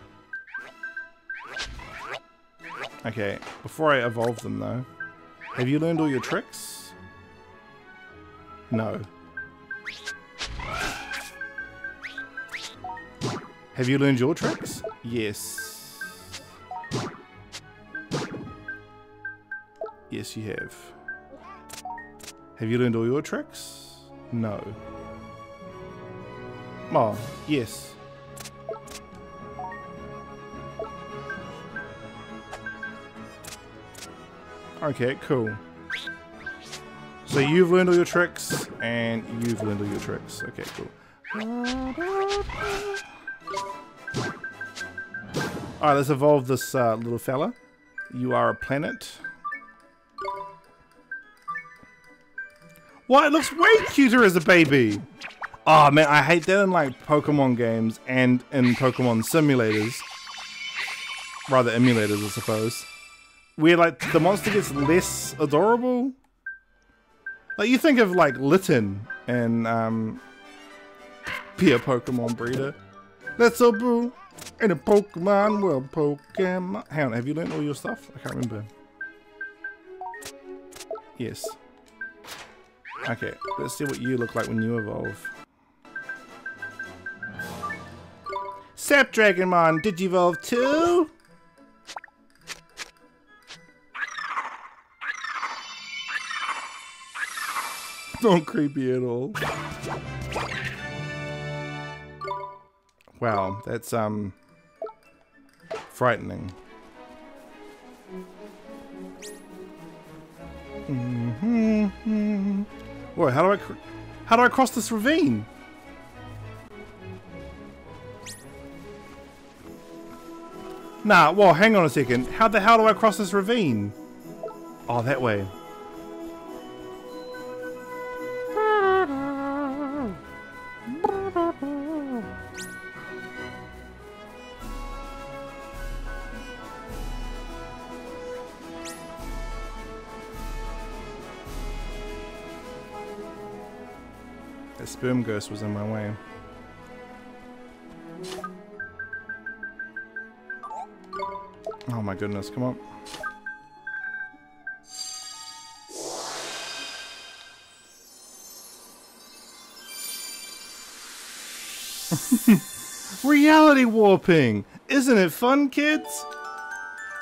Okay, before I evolve them though, have you learned all your tricks? No. Have you learned your tricks? Yes. Yes, you have. Have you learned all your tricks? No. Oh, yes. Okay, cool. So you've learned all your tricks, and you've learned all your tricks. Okay, cool. Alright, let's evolve this little fella. You are a planet. What? It looks way cuter as a baby. Oh man, I hate that in like Pokemon games and in Pokemon simulators. Rather emulators, I suppose. Where like the monster gets less adorable. Like you think of like Litten and be a Pokemon breeder. Let's go boo in a Pokemon world. Pokemon. Hang on, have you learned all your stuff? I can't remember. Yes. Okay, let's see what you look like when you evolve. Sapdragonmon, did you evolve too? Not creepy at all. Wow, that's frightening. Whoa, how do I cross this ravine? Nah, well, hang on a second. How the hell do I cross this ravine? Oh, that way. The sperm ghost was in my way. Oh my goodness, come on. Reality warping! Isn't it fun, kids?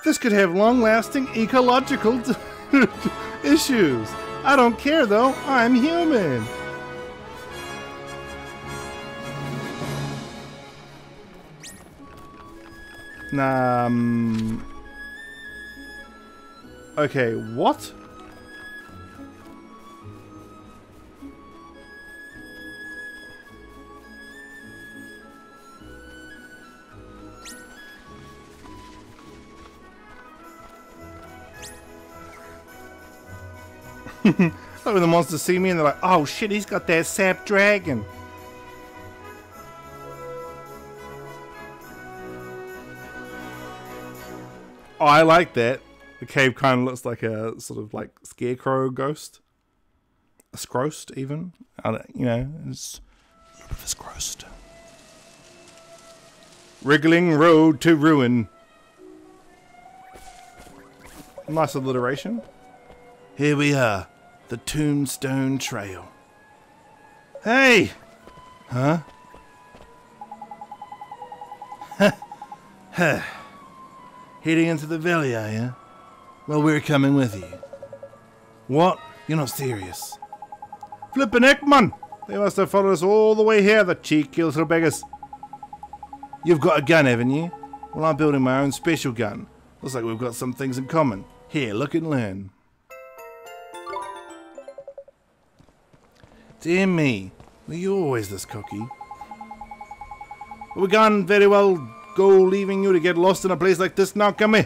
This could have long-lasting ecological issues. I don't care though, I'm human. Okay, what? Oh, the monsters see me and they're like, oh shit, he's got that sap dragon. Oh, I like that. The cave kind of looks like a sort of like scarecrow ghost. A scroast, even. You know, it's a little bit of a scroast. Wriggling road to ruin. Nice alliteration. Here we are. The Tombstone Trail. Hey! Huh? Huh. Heading into the valley, are you? Well, we're coming with you. What? You're not serious. Flippin' heck, man! They must have followed us all the way here, the cheeky little beggars. You've got a gun, haven't you? Well, I'm building my own special gun. Looks like we've got some things in common. Here, look and learn. Dear me, were you always this cocky? We can't very well go leaving you to get lost in a place like this now, can we?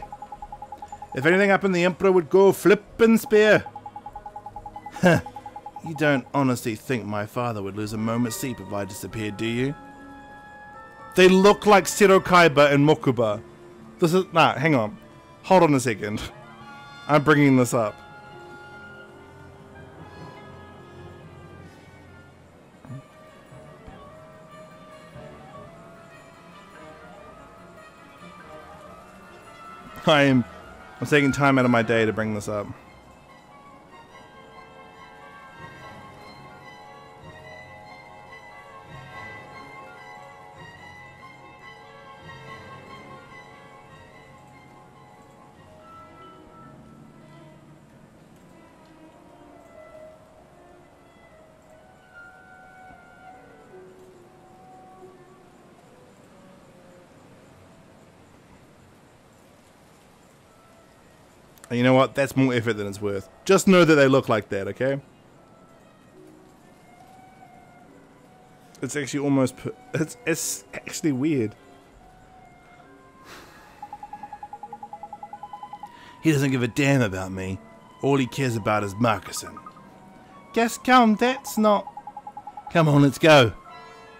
If anything happened, the Emperor would go flippin' spare. Huh. You don't honestly think my father would lose a moment's sleep if I disappeared, do you? They look like Sirokaiba and Mokuba. This is... Nah, hang on. Hold on a second. I'm bringing this up. I'm taking time out of my day to bring this up. And you know what? That's more effort than it's worth. Just know that they look like that, okay? It's actually almost... It's actually weird. He doesn't give a damn about me. All he cares about is Marcusson. Gascon, that's not... Come on, let's go.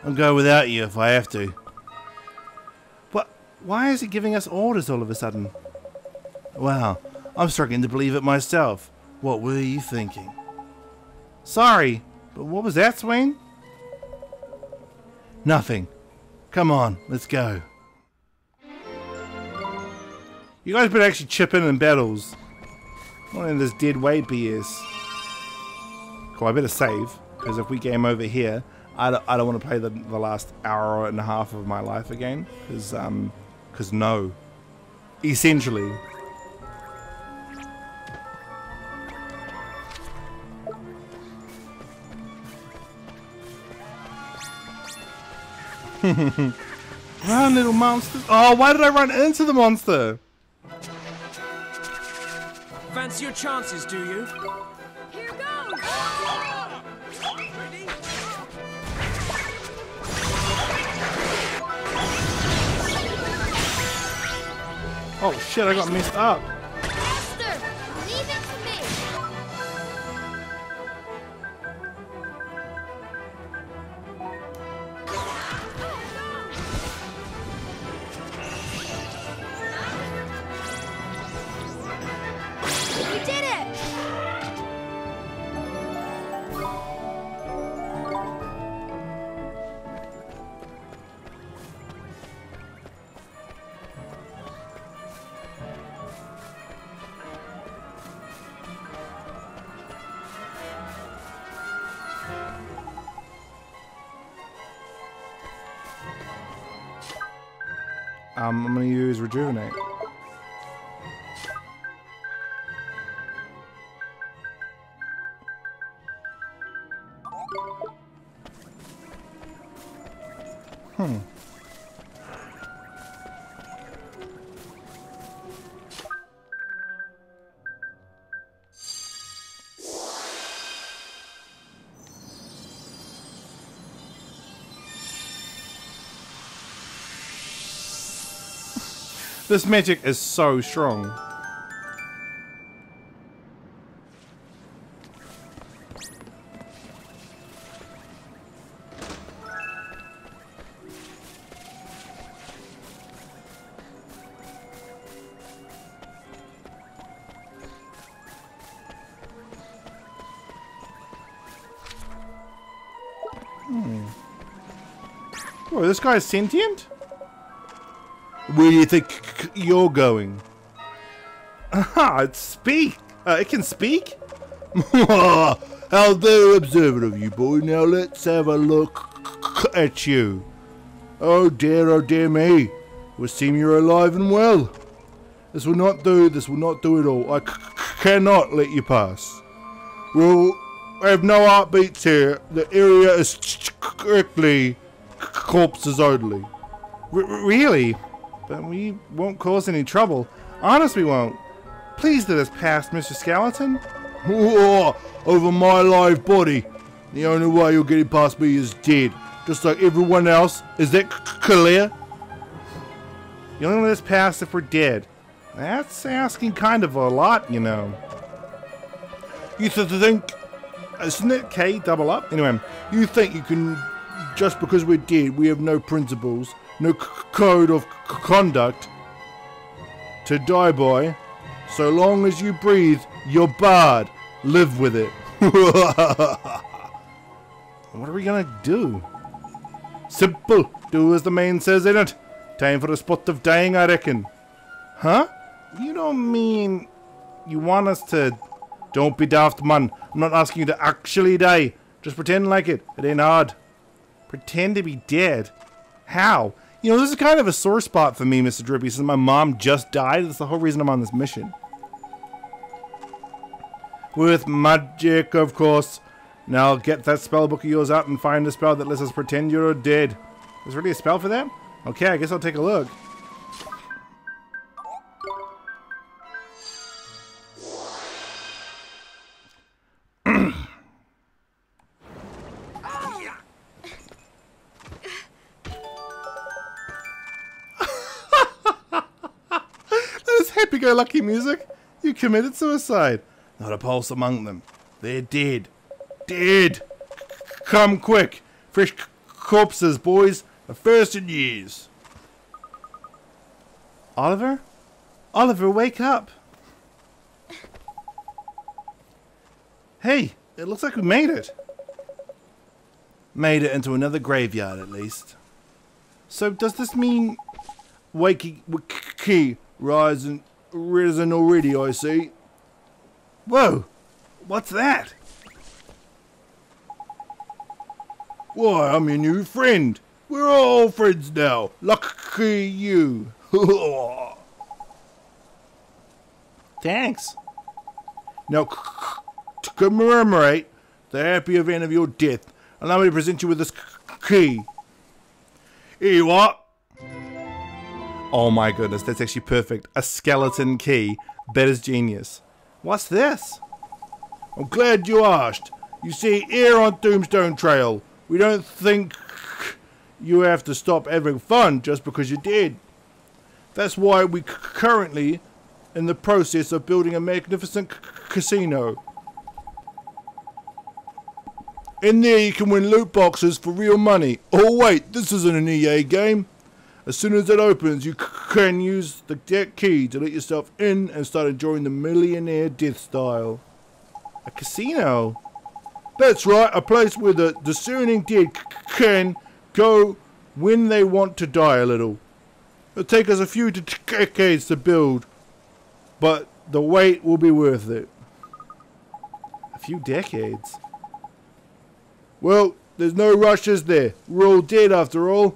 I'll go without you if I have to. What? Why is he giving us orders all of a sudden? Wow. I'm struggling to believe it myself. What were you thinking? Sorry, but what was that, Swain? Nothing. Come on, let's go. You guys better actually chip in battles. Not in this dead weight BS. Cool, I better save, because if we game over here, I don't want to play the last hour and a half of my life again, because no. Essentially. Run, little monsters. Oh, why did I run into the monster? Fancy your chances, do you? Here goes! Ready? Oh shit, I got messed up. Master, leave it to me. You did it! I'm gonna use rejuvenate. This magic is so strong. Oh, this guy's sentient? Where do you think you're going? Aha, it speak. It can speak? How very observant of you, boy. Now let's have a look at you. Oh dear me. Would seem you're alive and well. This will not do at all. I cannot let you pass. Well, I have no heartbeats here. The area is strictly corpses only. Really? But we won't cause any trouble. Honest, we won't. Please let us pass, Mr. Skeleton. Over my live body. The only way you're getting past me is dead. Just like everyone else. Is that clear? You only let us pass if we're dead. That's asking kind of a lot, you know. You think... Isn't it K double up? Anyway, you think you can... Just because we're dead, we have no principles, no code of conduct to die by. So long as you breathe, you're barred. Live with it. What are we gonna do? Simple. Do as the man says in it. Time for a spot of dying, I reckon. Huh? You don't mean you want us to... Don't be daft, man. I'm not asking you to actually die. Just pretend like it. It ain't hard. Pretend to be dead? How? You know, this is kind of a sore spot for me, Mr. Drippy, since my mom just died. That's the whole reason I'm on this mission. With magic, of course. Now get that spell book of yours out and find a spell that lets us pretend you're dead. There's really a spell for that? Okay, I guess I'll take a look. Happy-go-lucky music? You committed suicide. Not a pulse among them. They're dead. Dead! Come quick. Fresh corpses, boys. The first in years. Oliver? Oliver, wake up. Hey, it looks like we made it. Made it into another graveyard, at least. So does this mean... Wakey, risen already, I see. Whoa! What's that? Why, I'm your new friend. We're all friends now. Lucky you. Thanks. Now, to commemorate the happy event of your death, allow me to present you with this key. Here you are. Oh my goodness, that's actually perfect. A skeleton key. That is genius. What's this? I'm glad you asked. You see, here on Tombstone Trail, we don't think you have to stop having fun just because you did. That's why we currently in the process of building a magnificent casino. In there you can win loot boxes for real money. Oh wait, this isn't an EA game. As soon as it opens, you can use the key to let yourself in and start enjoying the millionaire death style. A casino? That's right, a place where the discerning dead can go when they want to die a little. It'll take us a few decades to build, but the wait will be worth it. A few decades? Well, there's no rush, is there? We're all dead after all.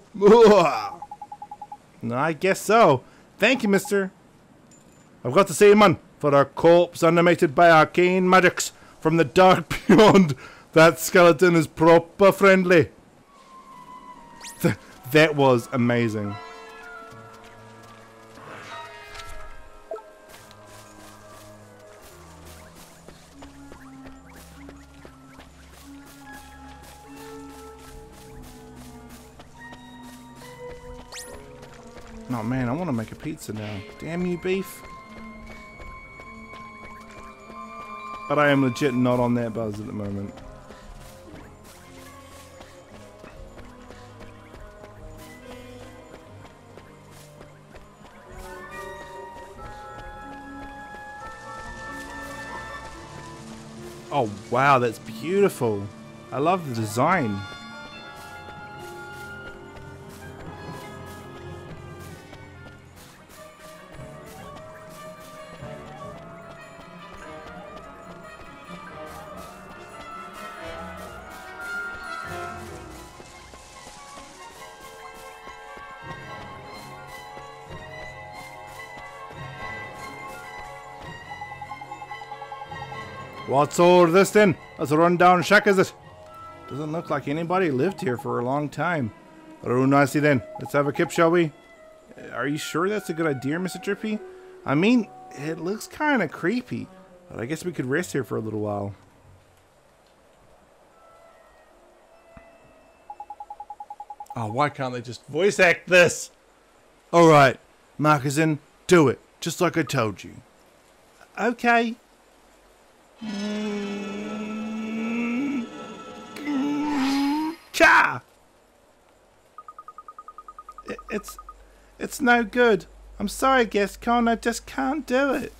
No, I guess so. Thank you, mister. I've got to say, man, for our corpse animated by arcane magics from the dark beyond, that skeleton is proper friendly. That was amazing. Oh man, I want to make a pizza now. Damn you, beef. But I am legit not on that buzz at the moment. Oh wow, that's beautiful. I love the design. What's all this then? That's a rundown shack, is it? Doesn't look like anybody lived here for a long time. Oh, nicely then. Let's have a kip, shall we? Are you sure that's a good idea, Mr. Drippy? I mean, it looks kind of creepy, but I guess we could rest here for a little while. Oh, why can't they just voice act this? Alright, Marcus, do it, just like I told you. Okay. Cha! It's no good. I'm sorry, Gascon, I just can't do it.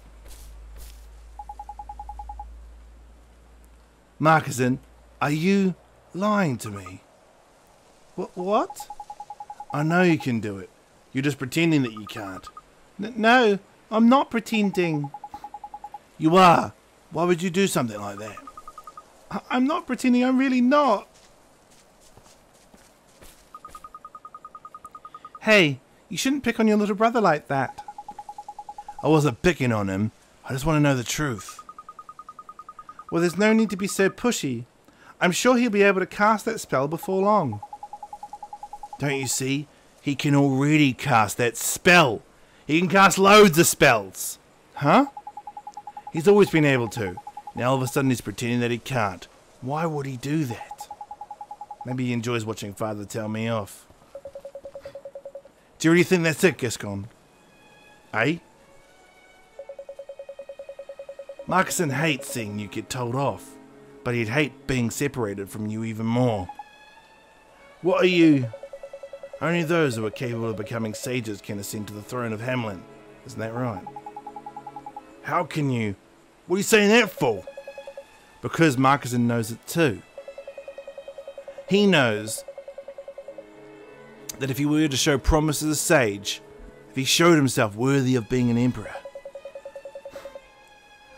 Marcus, are you lying to me? What? I know you can do it. You're just pretending that you can't. No, I'm not pretending. You are. Why would you do something like that? I'm not pretending, I'm really not. Hey, you shouldn't pick on your little brother like that. I wasn't picking on him. I just want to know the truth. Well, there's no need to be so pushy. I'm sure he'll be able to cast that spell before long. Don't you see? He can already cast that spell. He can cast loads of spells. Huh? He's always been able to. Now all of a sudden he's pretending that he can't. Why would he do that? Maybe he enjoys watching Father tell me off. Do you really think that's it, Gascon? Eh? Marcusson hates seeing you get told off, but he'd hate being separated from you even more. What are you? Only those who are capable of becoming sages can ascend to the throne of Hamlin. Isn't that right? How can you? What are you saying that for? Because Marcusson knows it too. He knows that if he were to show promise as a sage, if he showed himself worthy of being an emperor,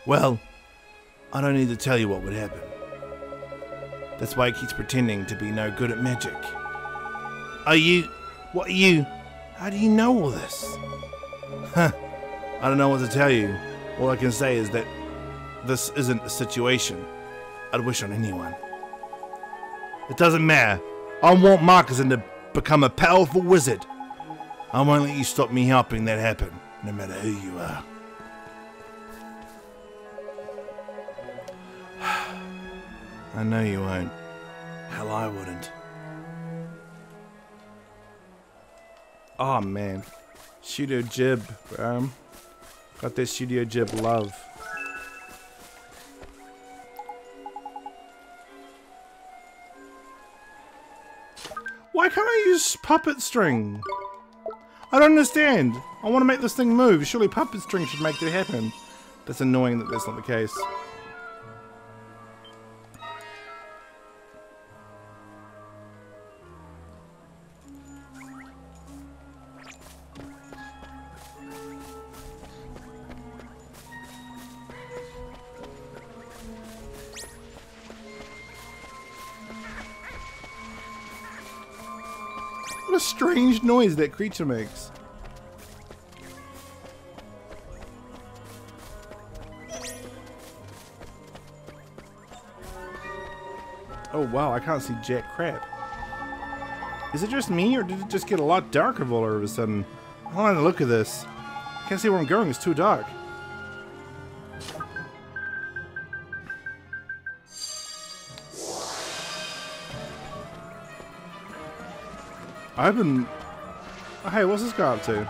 well, I don't need to tell you what would happen. That's why he keeps pretending to be no good at magic. Are you? What are you? How do you know all this? Huh. I don't know what to tell you. All I can say is that this isn't a situation I'd wish on anyone. It doesn't matter. I want Marcusson to become a powerful wizard. I won't let you stop me helping that happen, no matter who you are. I know you won't. Hell, I wouldn't. Oh man. Studio Jib, got that Studio Jib love. Why can't I use puppet string? I don't understand. I want to make this thing move. Surely puppet string should make that happen. That's annoying that that's not the case. What a strange noise that creature makes. Oh wow, I can't see jack crap. Is it just me, or did it just get a lot darker all of a sudden? I don't like the look of this. I can't see where I'm going, it's too dark. I've been... Oh, hey, what's this guy up to?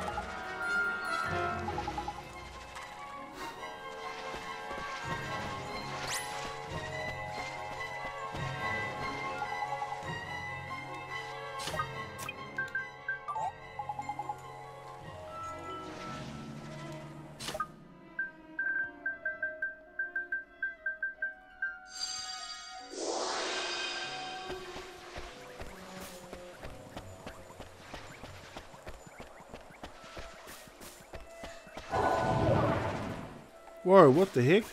Whoa, what the heck?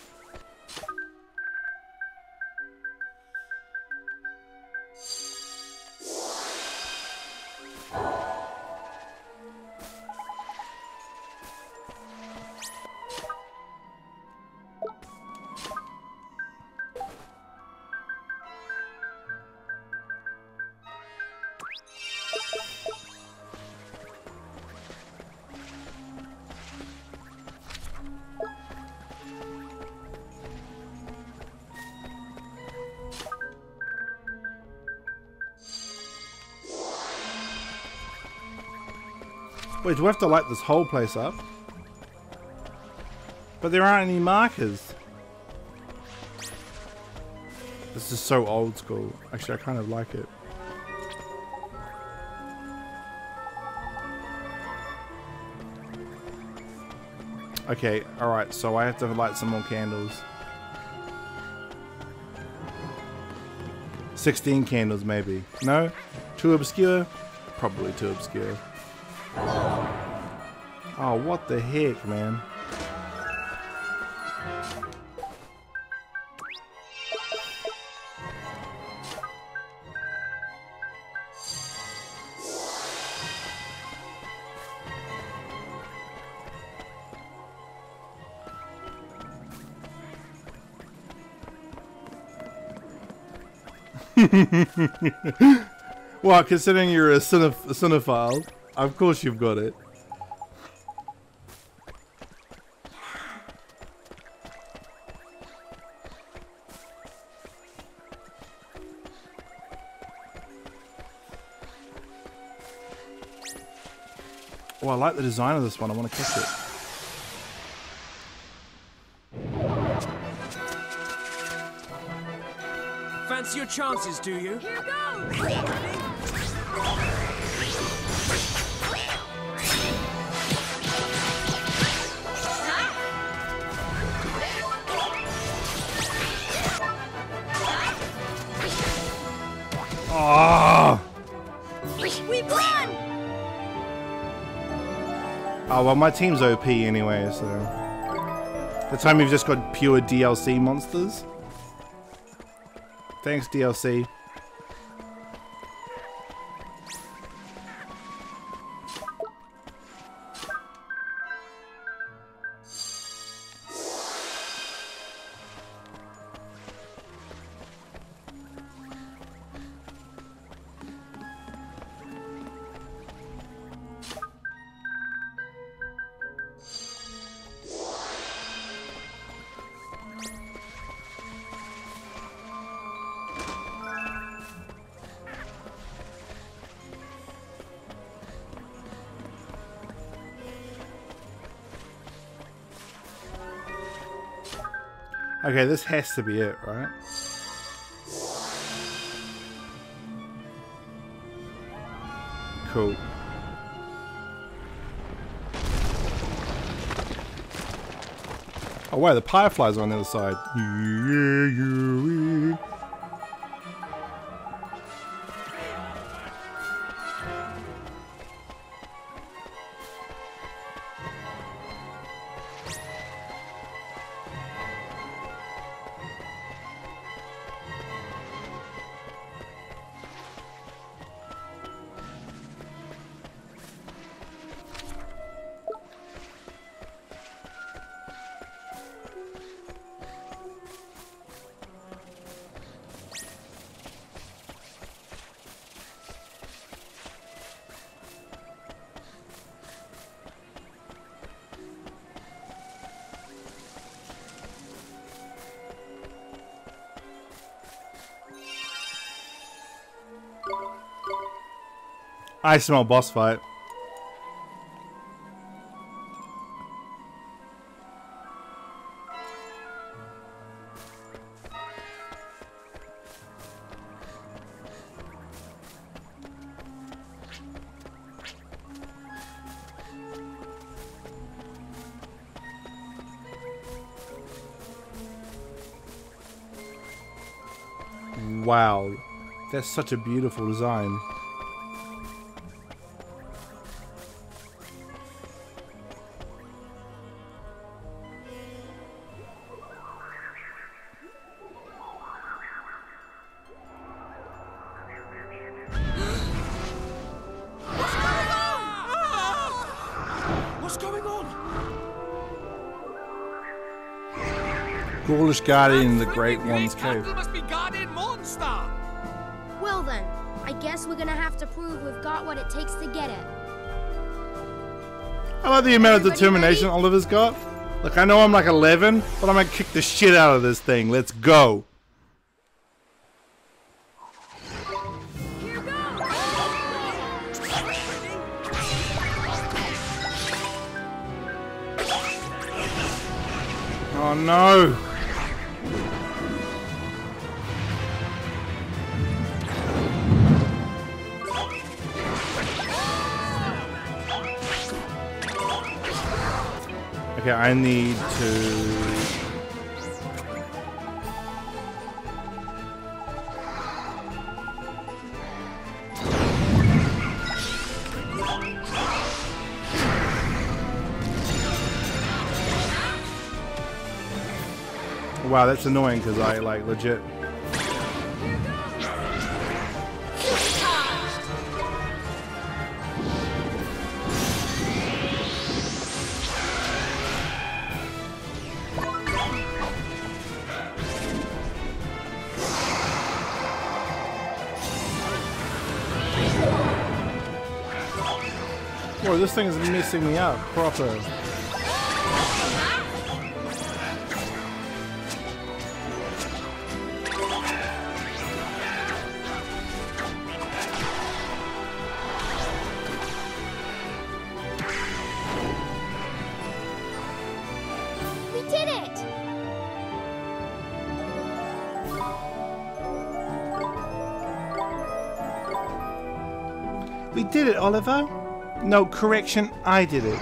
Wait, do we have to light this whole place up? But there aren't any markers. This is so old school. Actually, I kind of like it. Okay, alright, so I have to light some more candles. 16 candles, maybe. No? Too obscure? Probably too obscure. Oh, what the heck, man? Well, considering you're a cinephile, of course you've got it. Oh, I like the design of this one. I want to catch it. Fancy your chances, do you? Here goes! Oh! We won! Oh, well, my team's OP anyway, so... The time you've just got pure DLC monsters. Thanks, DLC. Okay, this has to be it, right? Cool. Oh wow, the fireflies are on the other side. I smell boss fight. Wow, that's such a beautiful design. Ghoulish guardian in the Great One's cave. Must be guardian monster. Well then, I guess we're gonna have to prove we've got what it takes to get it. I like the amount of Everybody determination ready? Oliver's got. Look, I know I'm like 11, but I'm gonna kick the shit out of this thing. Let's go. Oh no! Okay, I need to... Wow, that's annoying because I like legit. Boy, this thing is messing me up proper. We did it, Oliver. No, correction, I did it.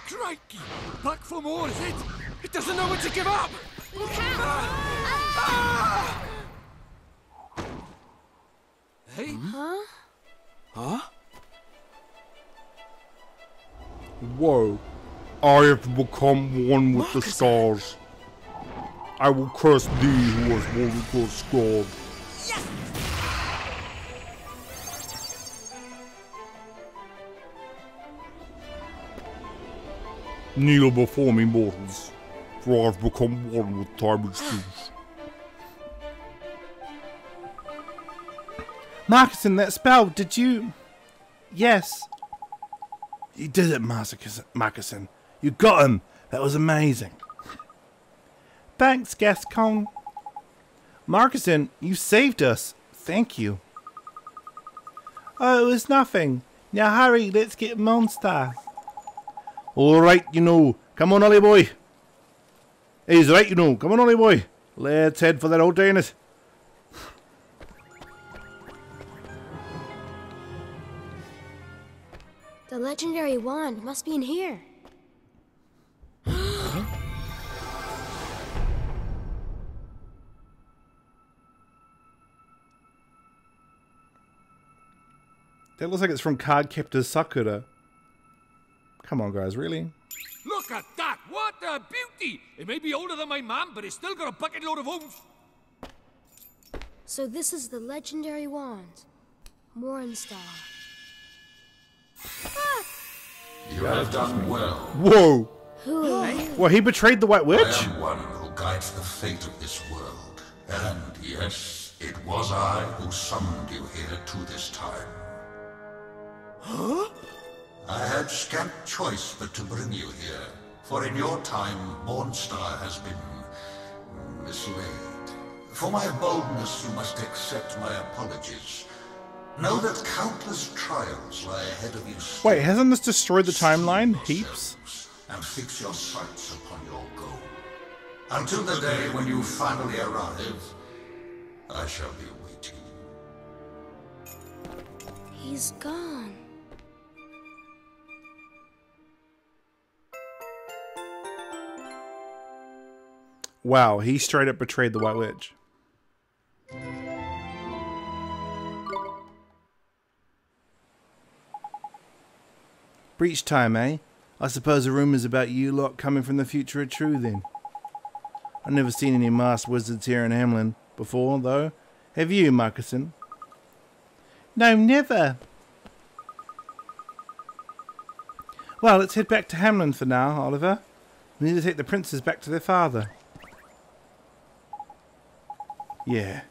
Crikey! Back for more, is it? It doesn't know when to give up! Look out! Hey? Huh? Huh? Whoa. I have become one with the stars. I will curse thee who was one with the stars. Kneel before me, mortals, for I've become one with time and space. Marcuson, that spell, did you... Yes. You did it, Marcuson. You got him. That was amazing. Thanks, Gascon. Marcuson, you saved us. Thank you. Oh, it was nothing. Now hurry, let's get Monster. Alright, you know. Come on, Ollie boy. He's right, you know. Come on, Ollie boy. Let's head for that old Danish. The legendary wand must be in here. That looks like it's from Cardcaptor Sakura. Come on, guys, really? Look at that! What a beauty! It may be older than my mum, but it's still got a bucket load of oomph. So this is the legendary wand. Mornstar. You have done well. Whoa! Who? Well, he betrayed the White Witch? I am one who guides the fate of this world. And yes, it was I who summoned you here to this time. Huh? I had scant choice but to bring you here, for in your time, Mornstar has been mislaid. For my boldness, you must accept my apologies. Know that countless trials lie ahead of you. Wait, hasn't this destroyed the timeline? Heaps? And fix your sights upon your goal. Until the day when you finally arrive, I shall be waiting. He's gone. Wow, he straight up betrayed the White Witch. Breach time, eh? I suppose the rumours about you lot coming from the future are true then. I've never seen any masked wizards here in Hamlin before, though. Have you, Marcuson? No, never. Well, let's head back to Hamlin for now, Oliver. We need to take the princes back to their father. Yeah.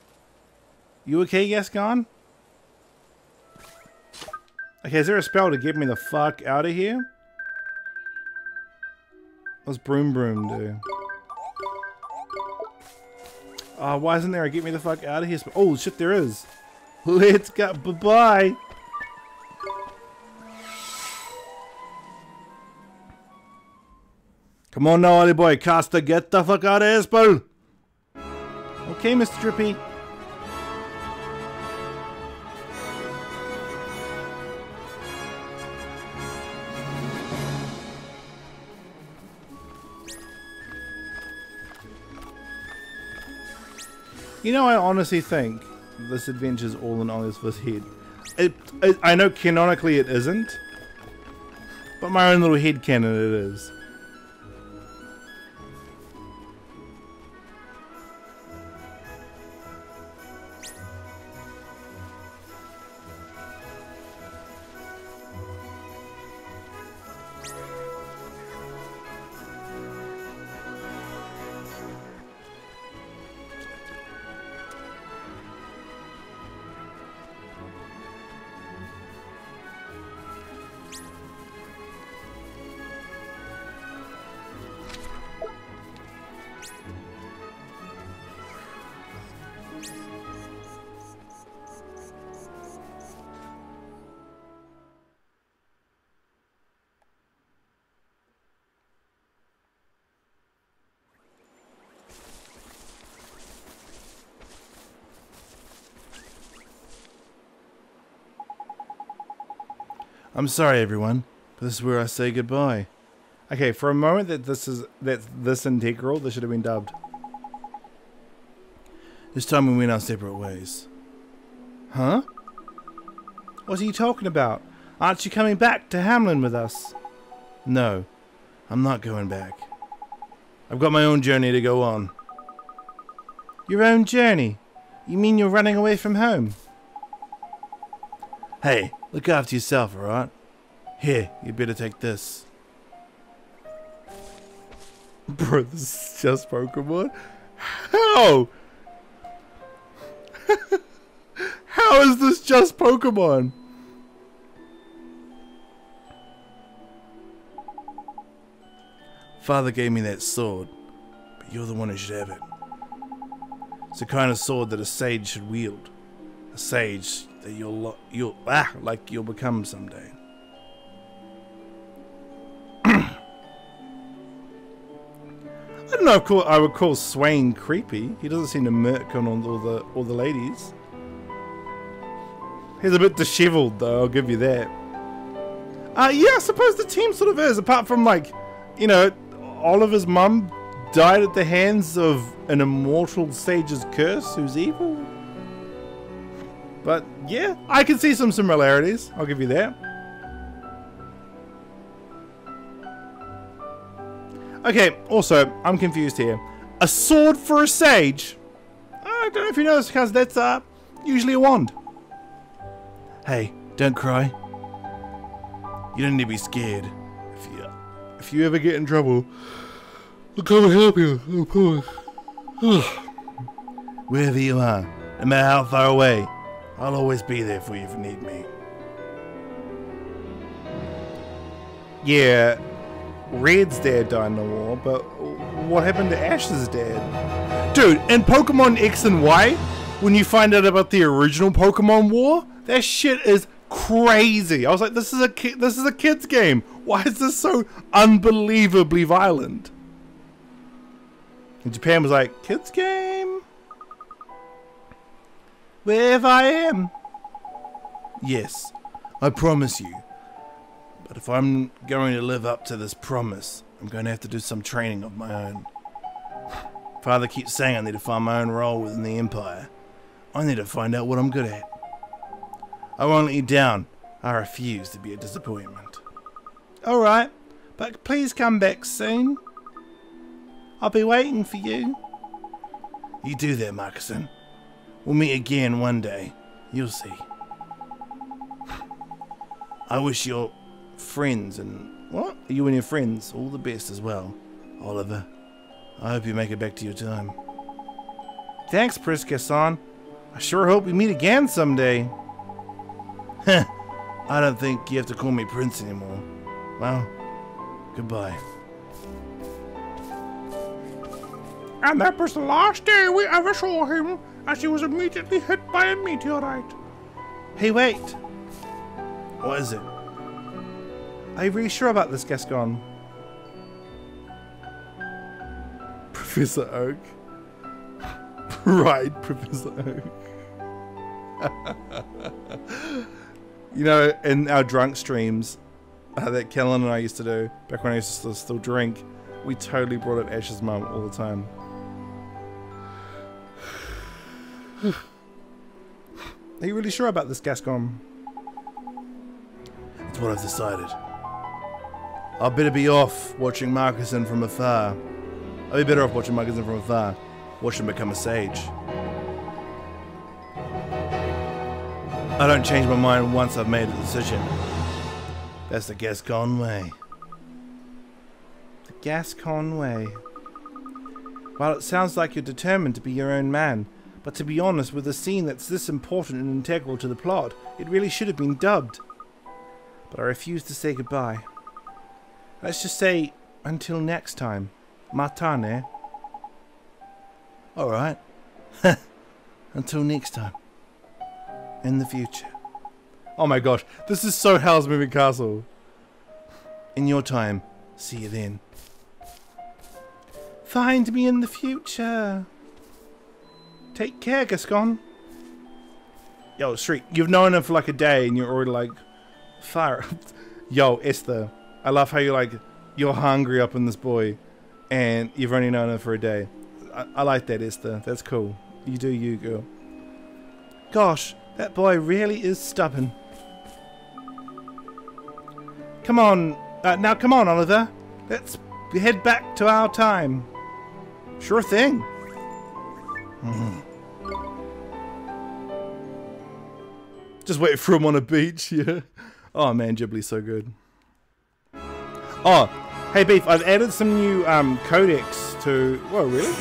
You okay, Gascon? Okay, is there a spell to get me the fuck out of here? What's Broom Broom do? Oh, why isn't there a get me the fuck out of here? Oh, shit, there is. Let's go. Bye-bye. Come on now, Ollie boy. Caster, get the fuck out of here, Spell. Okay, Mr. Drippy. You know, I honestly think this adventure's all in Oliver's head. I know canonically it isn't, but my own little headcanon it is. I'm sorry, everyone, but this is where I say goodbye. Okay, for a moment that's this integral, this should have been dubbed. This time we went our separate ways. Huh? What are you talking about? Aren't you coming back to Hamlin with us? No, I'm not going back. I've got my own journey to go on. Your own journey? You mean you're running away from home? Hey, look after yourself, alright? Here, you better take this. Bro, this is just Pokemon? How? How is this just Pokemon? Father gave me that sword, but you're the one who should have it. It's the kind of sword that a sage should wield. A sage that you'll become someday. don't know if I would call Swain creepy. He doesn't seem to murk on all the ladies. He's a bit dishevelled though, I'll give you that. Yeah, I suppose the team sort of is, apart from like, you know, Oliver's mum died at the hands of an immortal sage's curse who's evil. But yeah, I can see some similarities, I'll give you that. Okay, also, I'm confused here. A sword for a sage? I don't know if you noticed, because that's usually a wand. Hey, don't cry. You don't need to be scared. If you ever get in trouble, I'll come and help you, I promise. Wherever you are, no matter how far away, I'll always be there for you if you need me. Yeah, Red's dad died in the war, but what happened to Ash's dad? Dude, in Pokemon X and Y, when you find out about the original Pokemon War, that shit is crazy. I was like, this is a kid's game. Why is this so unbelievably violent? And Japan was like, kids game? Wherever I am. Yes, I promise you. But if I'm going to live up to this promise, I'm going to have to do some training of my own. Father keeps saying I need to find my own role within the Empire. I need to find out what I'm good at. I won't let you down. I refuse to be a disappointment. Alright, but please come back soon. I'll be waiting for you. You do that, Marcusson. We'll meet again one day. You'll see. I wish your friends and... What? You and your friends all the best as well, Oliver. I hope you make it back to your time. Thanks, Prisca-san. I sure hope we meet again someday. Heh. I don't think you have to call me Prince anymore. Well, goodbye. And that was the last day we ever saw him, as he was immediately hit by a meteorite. Hey, wait. What is it? Are you really sure about this, Gascon? Professor Oak. Right, Professor Oak. You know, in our drunk streams that Kellen and I used to do, back when I used to still drink, we totally brought up Ash's mum all the time. Are you really sure about this, Gascon? It's what I've decided. I'll better be off watching Marcusson from afar. I'll be better off watching Marcusson from afar. Watch him become a sage. I don't change my mind once I've made a decision. That's the Gascon way. The Gascon way. Well, it sounds like you're determined to be your own man, but to be honest, with a scene that's this important and integral to the plot, it really should have been dubbed. But I refuse to say goodbye. Let's just say, until next time. Matane. Alright. Until next time. In the future. Oh my gosh, this is so Howl's Moving Castle. In your time. See you then. Find me in the future. Take care, Gascon. Yo, Shriek, you've known him for like a day and you're already like, fire. Yo, Esther, I love how you're hungry up in this boy and you've only known him for a day. I like that, Esther. That's cool. You do you, girl. Gosh, that boy really is stubborn. Come on, now come on, Oliver. Let's head back to our time. Sure thing. Just wait for him on a beach, yeah. Oh man, Ghibli's so good. Oh, hey Beef, I've added some new codecs to... Whoa, really?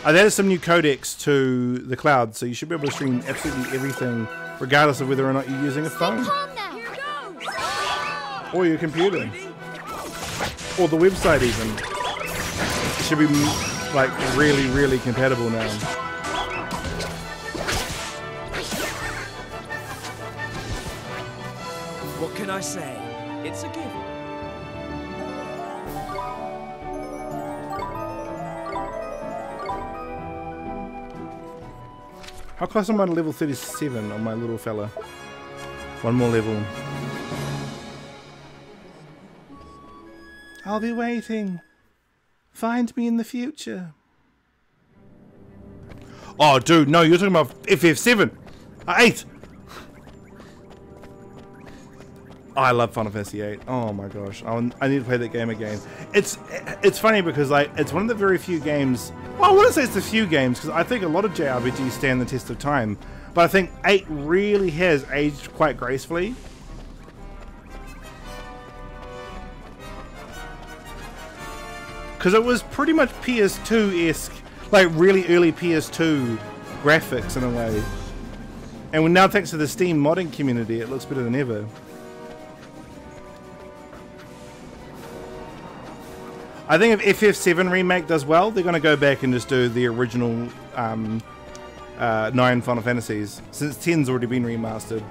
I've added some new codecs to the cloud, so you should be able to stream absolutely everything, regardless of whether or not you're using a phone. Or your computer. Or the website even. It should be like really, really compatible now. What can I say? It's a gift. How close am I to level 37 on my little fella? One more level. I'll be waiting. Find me in the future. Oh, dude, no, you're talking about FF7. 8. Oh, I love Final Fantasy 8. Oh my gosh, I need to play that game again. It's funny because like it's one of the very few games. Well, I wouldn't say it's the few games because I think a lot of JRPGs stand the test of time, but I think 8 really has aged quite gracefully. Because it was pretty much PS2-esque, like really early PS2 graphics in a way. And now thanks to the Steam modding community, it looks better than ever. I think if FF7 Remake does well, they're going to go back and just do the original 9 Final Fantasies, since 10's already been remastered.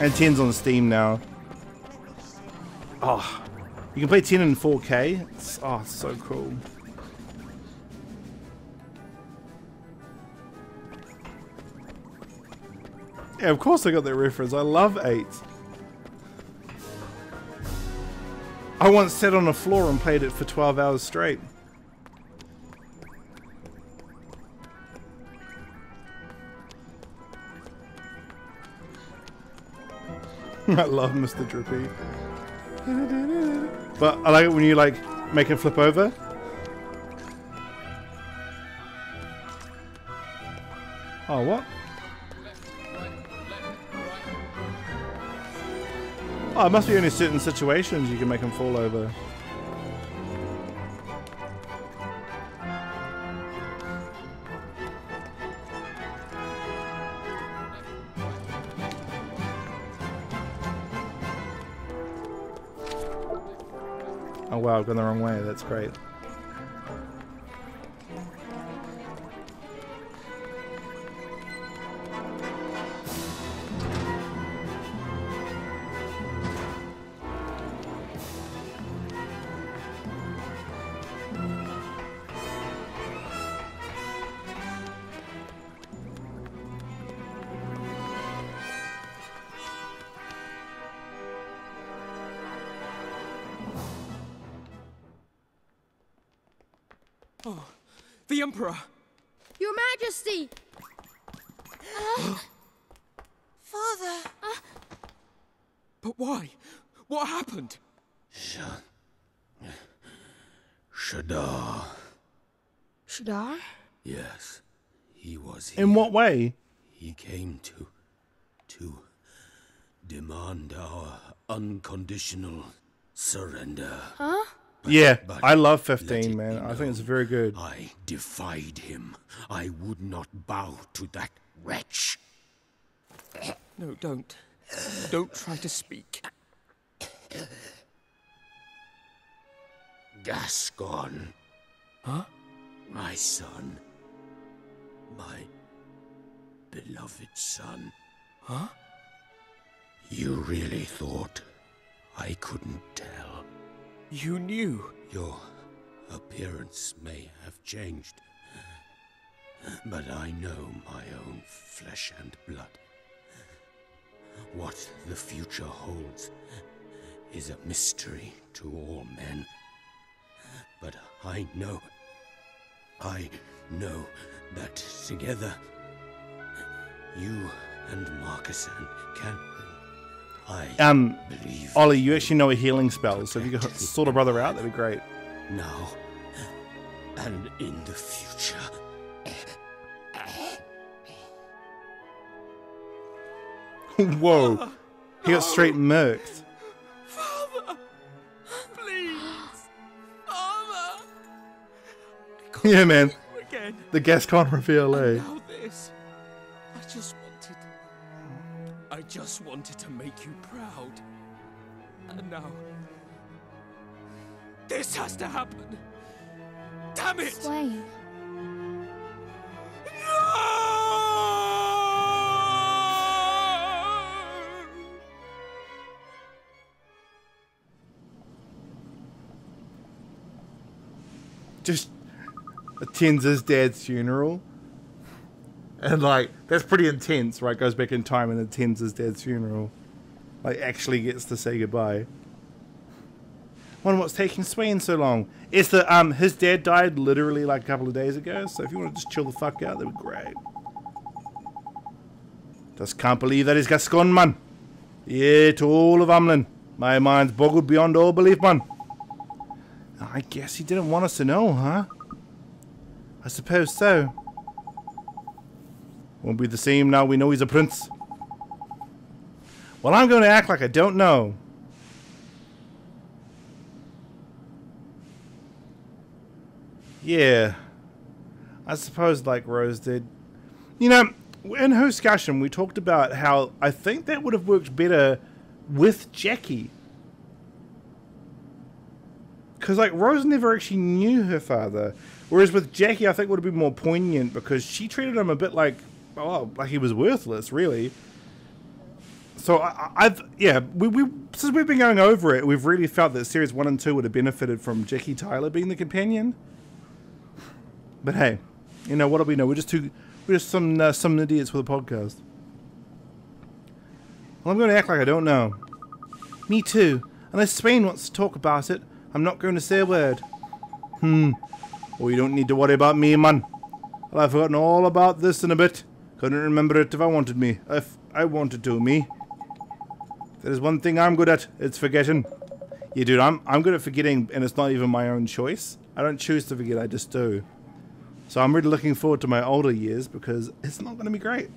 And 10's on Steam now. Oh, you can play 10 in 4K. It's so cool. Yeah, of course I got that reference. I love 8. I once sat on a floor and played it for 12 hours straight. I love Mr. Drippy. But I like it when you like make it flip over. Oh, what? Oh, it must be only certain situations you can make them fall over. Oh wow, I've gone the wrong way. That's great. Oh, the Emperor! Your Majesty! Father! But why? What happened? Shadar. Shadar? Yes, he was here. In what way? He came to demand our unconditional surrender. Huh? Yeah, But I love let 15, it man. be I think it's known, very good. I defied him. I would not bow to that wretch. No, don't. Don't try to speak. Gascon. Huh? My son. My beloved son. Huh? You really thought I couldn't tell? You knew. Your appearance may have changed, but I know my own flesh and blood. What the future holds is a mystery to all men. But I know that together, you and Marcusson can... believe... Ollie, you actually know a healing spell, so if you could sort a brother out, that'd be great. Now, and in the future. Whoa. He got straight murked. Father! Please! Father! Yeah, man. Again. The Gascon reveal, eh? Now this. I just wanted to make you proud. And now... this has to happen! Damn it! Swain. just attends his dad's funeral. And like, that's pretty intense, right? Goes back in time and attends his dad's funeral. Like, actually gets to say goodbye. Wonder what's taking Swain so long. It's the, his dad died literally like a couple of days ago, so if you want to just chill the fuck out, that'd be great. Just can't believe that he's Gascon, man. Yeah, to all of Amlin. My mind's boggled beyond all belief, man. I guess he didn't want us to know, huh? I suppose so. Won't be the same now we know he's a prince. Well, I'm going to act like I don't know. Yeah. I suppose like Rose did. You know, in her discussion, we talked about how I think that would have worked better with Jackie. Because, like, Rose never actually knew her father. Whereas with Jackie, I think would have been more poignant because she treated him a bit like, well, like he was worthless, really. So, since we've been going over it, we've really felt that Series 1 and 2 would have benefited from Jackie Tyler being the companion. But hey, you know, what do we know? We're just some idiots for the podcast. Well, I'm going to act like I don't know. Me too. Unless Swain wants to talk about it, I'm not going to say a word. Well, you don't need to worry about me, man. Well, I've forgotten all about this in a bit. Couldn't remember it if I wanted me. If I wanted to, me. There's one thing I'm good at. It's forgetting. Yeah, dude, I'm good at forgetting, and it's not even my own choice. I don't choose to forget, I just do. So I'm really looking forward to my older years because it's not going to be great.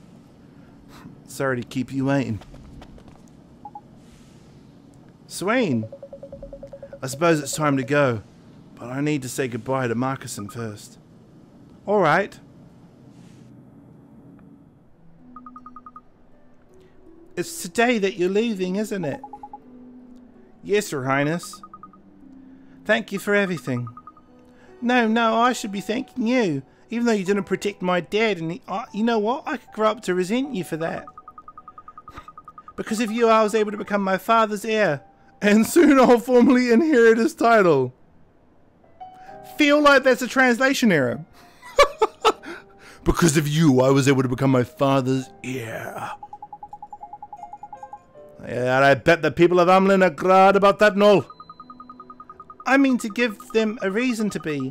Sorry to keep you waiting. Swain, I suppose it's time to go, but I need to say goodbye to Marcuson first. Alright. It's today that you're leaving, isn't it? Yes, Your Highness. Thank you for everything. No, I should be thanking you. Even though you didn't protect my dad, and you know what? I could grow up to resent you for that. Because of you, I was able to become my father's heir. And soon I'll formally inherit his title. Feel like that's a translation error. Because of you, I was able to become my father's heir. Yeah, I bet the people of Amlin are glad about that, Noel. I mean to give them a reason to be.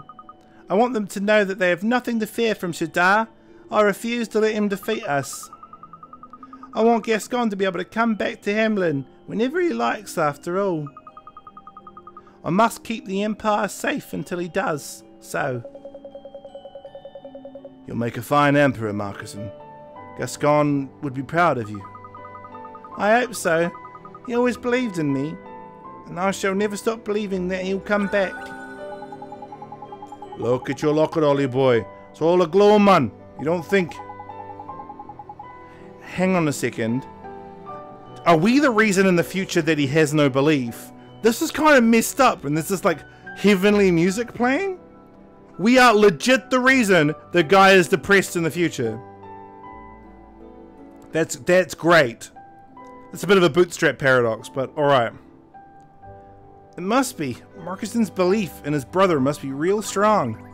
I want them to know that they have nothing to fear from Shadar. I refuse to let him defeat us. I want Gascon to be able to come back to Hamlin whenever he likes, after all. I must keep the Empire safe until he does so. You'll make a fine Emperor, Marcuson. Gascon would be proud of you. I hope so. He always believed in me. And I shall never stop believing that he'll come back. Look at your locket, Ollie boy. It's all aglow, man. You don't think... Hang on a second. Are we the reason in the future that he has no belief? This is kind of messed up, and there's this, like, heavenly music playing? We are legit the reason the guy is depressed in the future. That's great. It's a bit of a bootstrap paradox, but alright. It must be. Marcuson's belief in his brother must be real strong.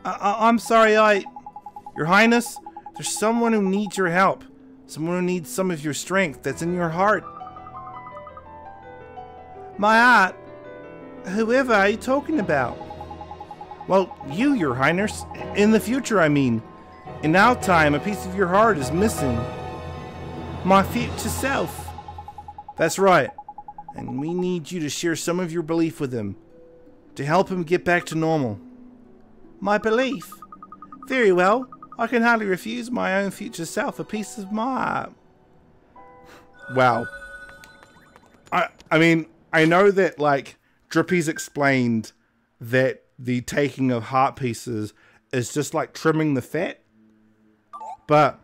I'm sorry, Your Highness, there's someone who needs your help. Someone who needs some of your strength that's in your heart. My heart? Whoever are you talking about? Well, you, Your Highness. In the future, I mean. In our time, a piece of your heart is missing. My future self. That's right. And we need you to share some of your belief with him. To help him get back to normal. My belief? Very well. I can hardly refuse my own future self a piece of my heart. Wow. I mean, I know that, like, Drippy's explained that the taking of heart pieces is just like trimming the fat. But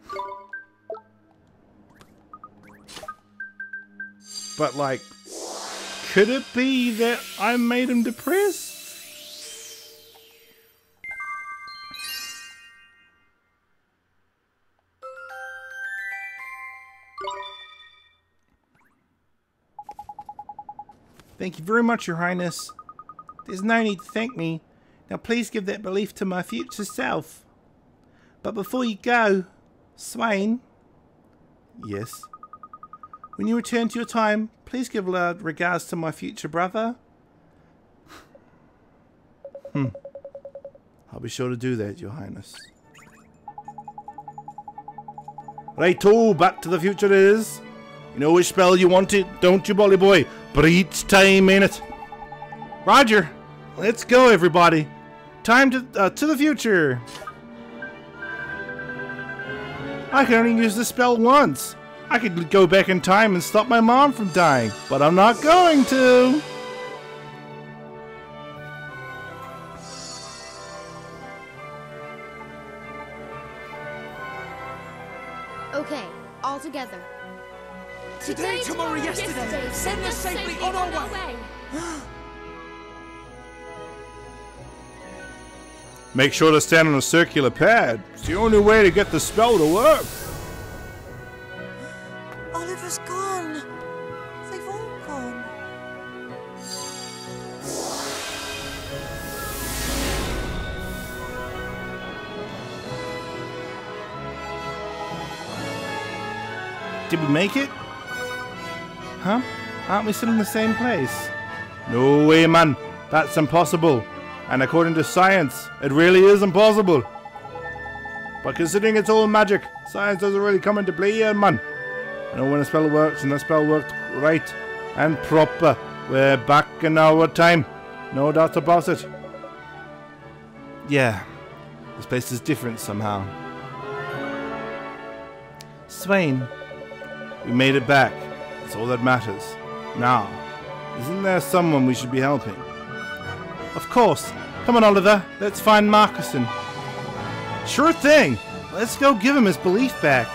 like, could it be that I made him depressed? Thank you very much, Your Highness. There's no need to thank me. Now please give that belief to my future self. But before you go, Swain. Yes. When you return to your time, please give loud regards to my future brother. I'll be sure to do that, Your Highness. Righto, back to the future it is. You know which spell you want it, don't you, Bolly boy? Breach time, ain't it? Roger. Let's go, everybody. Time to the future. I can only use this spell once. I could go back in time and stop my mom from dying, but I'm not going to. Okay, all together. Today, tomorrow, yesterday. Send us safely on our way. Make sure to stand on a circular pad. It's the only way to get the spell to work. Oliver's gone. They've all gone. Did we make it? Huh? Aren't we still in the same place? No way, man. That's impossible. And according to science, it really is impossible. But considering it's all magic, science doesn't really come into play here, man. I know when a spell works, and the spell worked right and proper. We're back in our time. No doubt about it. Yeah, this place is different somehow. Swain, we made it back. That's all that matters. Now, isn't there someone we should be helping? Of course. Come on, Oliver. Let's find Marcuson. Sure thing. Let's go give him his belief back.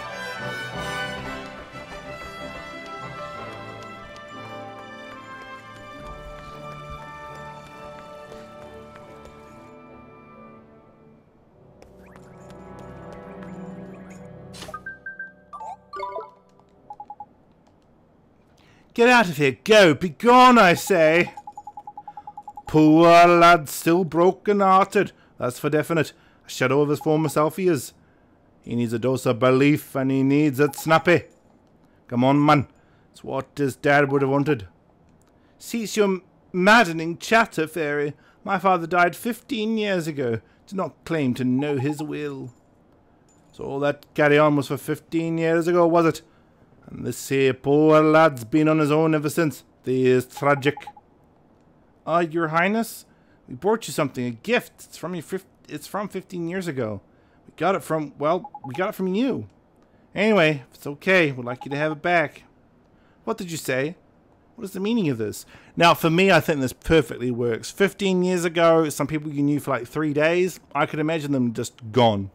Get out of here. Go. Be gone, I say. Poor lad, still broken-hearted. That's for definite. A shadow of his former self he is. He needs a dose of belief, and he needs it snappy. Come on, man. It's what his dad would have wanted. Cease your maddening chatter, fairy. My father died 15 years ago. Do not claim to know his will. So all that carry-on was for 15 years ago, was it? And this here poor lad's been on his own ever since. This is tragic. Your Highness, we brought you something, a gift. It's from 15 years ago. We got it from you. Anyway, if it's okay, we'd like you to have it back. What did you say? What is the meaning of this? Now, for me, I think this perfectly works. 15 years ago, some people you knew for like 3 days, I could imagine them just gone.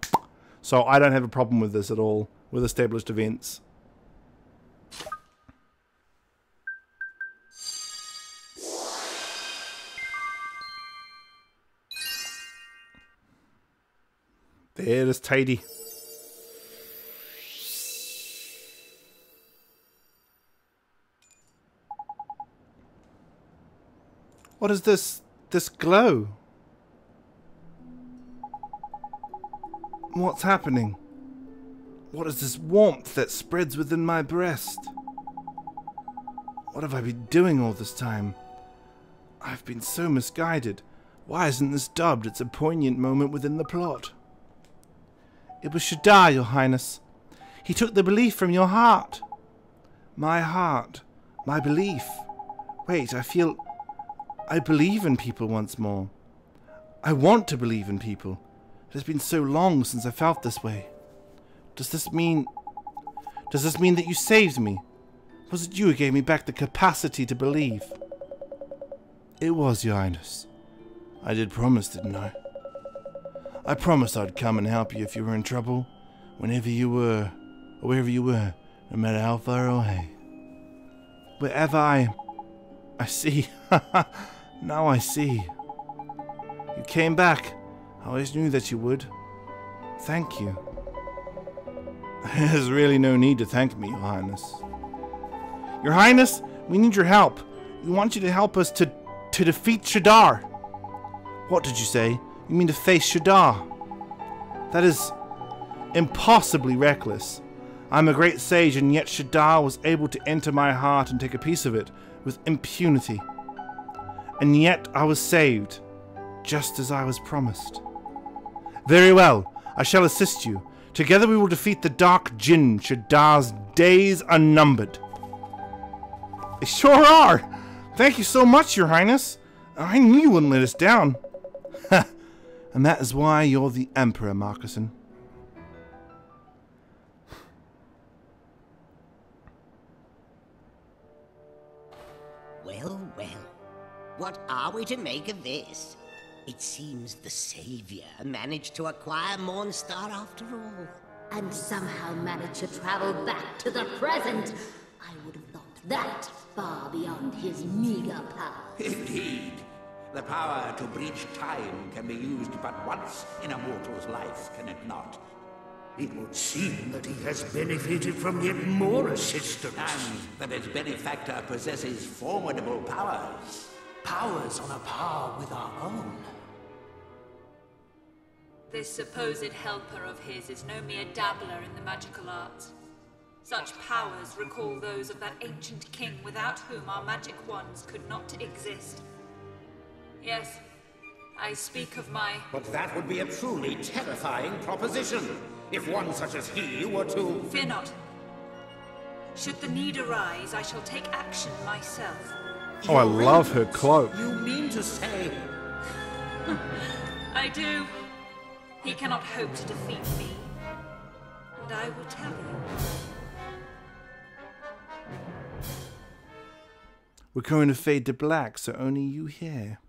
So I don't have a problem with this at all, with established events. There, it's tidy. What is this glow? What's happening? What is this warmth that spreads within my breast? What have I been doing all this time? I've been so misguided. Why isn't this dubbed? It's a poignant moment within the plot. It was Shadar, Your Highness. He took the belief from your heart. My heart. My belief. Wait, I believe in people once more. I want to believe in people. It has been so long since I felt this way. Does this mean that you saved me? Was it you who gave me back the capacity to believe? It was, Your Highness. I did promise, didn't I? I promised I'd come and help you if you were in trouble, whenever you were, or wherever you were, no matter how far away. Wherever I see. Now I see. You came back. I always knew that you would. Thank you. There's really no need to thank me, Your Highness. Your Highness, we need your help. We want you to help us to defeat Shadar. What did you say? You mean to face Shadar? That is impossibly reckless. I'm a great sage, and yet Shadar was able to enter my heart and take a piece of it with impunity. And yet I was saved, just as I was promised. Very well, I shall assist you. Together we will defeat the Dark Jinn. Shadar's days are numbered. They sure are! Thank you so much, Your Highness. I knew you wouldn't let us down. And that is why you're the Emperor, Marcuson. Well, well. What are we to make of this? It seems the Savior managed to acquire Mornstar after all. And somehow managed to travel back to the present. I would have thought that far beyond his meager power. Indeed. The power to breach time can be used but once in a mortal's life, can it not? It would seem that he has benefited from yet more assistance. And that his benefactor possesses formidable powers. Powers on a par with our own. This supposed helper of his is no mere dabbler in the magical arts. Such powers recall those of that ancient king without whom our magic wands could not exist. Yes, I speak of my... But that would be a truly terrifying proposition, if one such as he were to... Fear not. Should the need arise, I shall take action myself. Oh, I love her cloak. You mean to say... I do. He cannot hope to defeat me. And I will tell you. We're going to fade to black, so only you hear.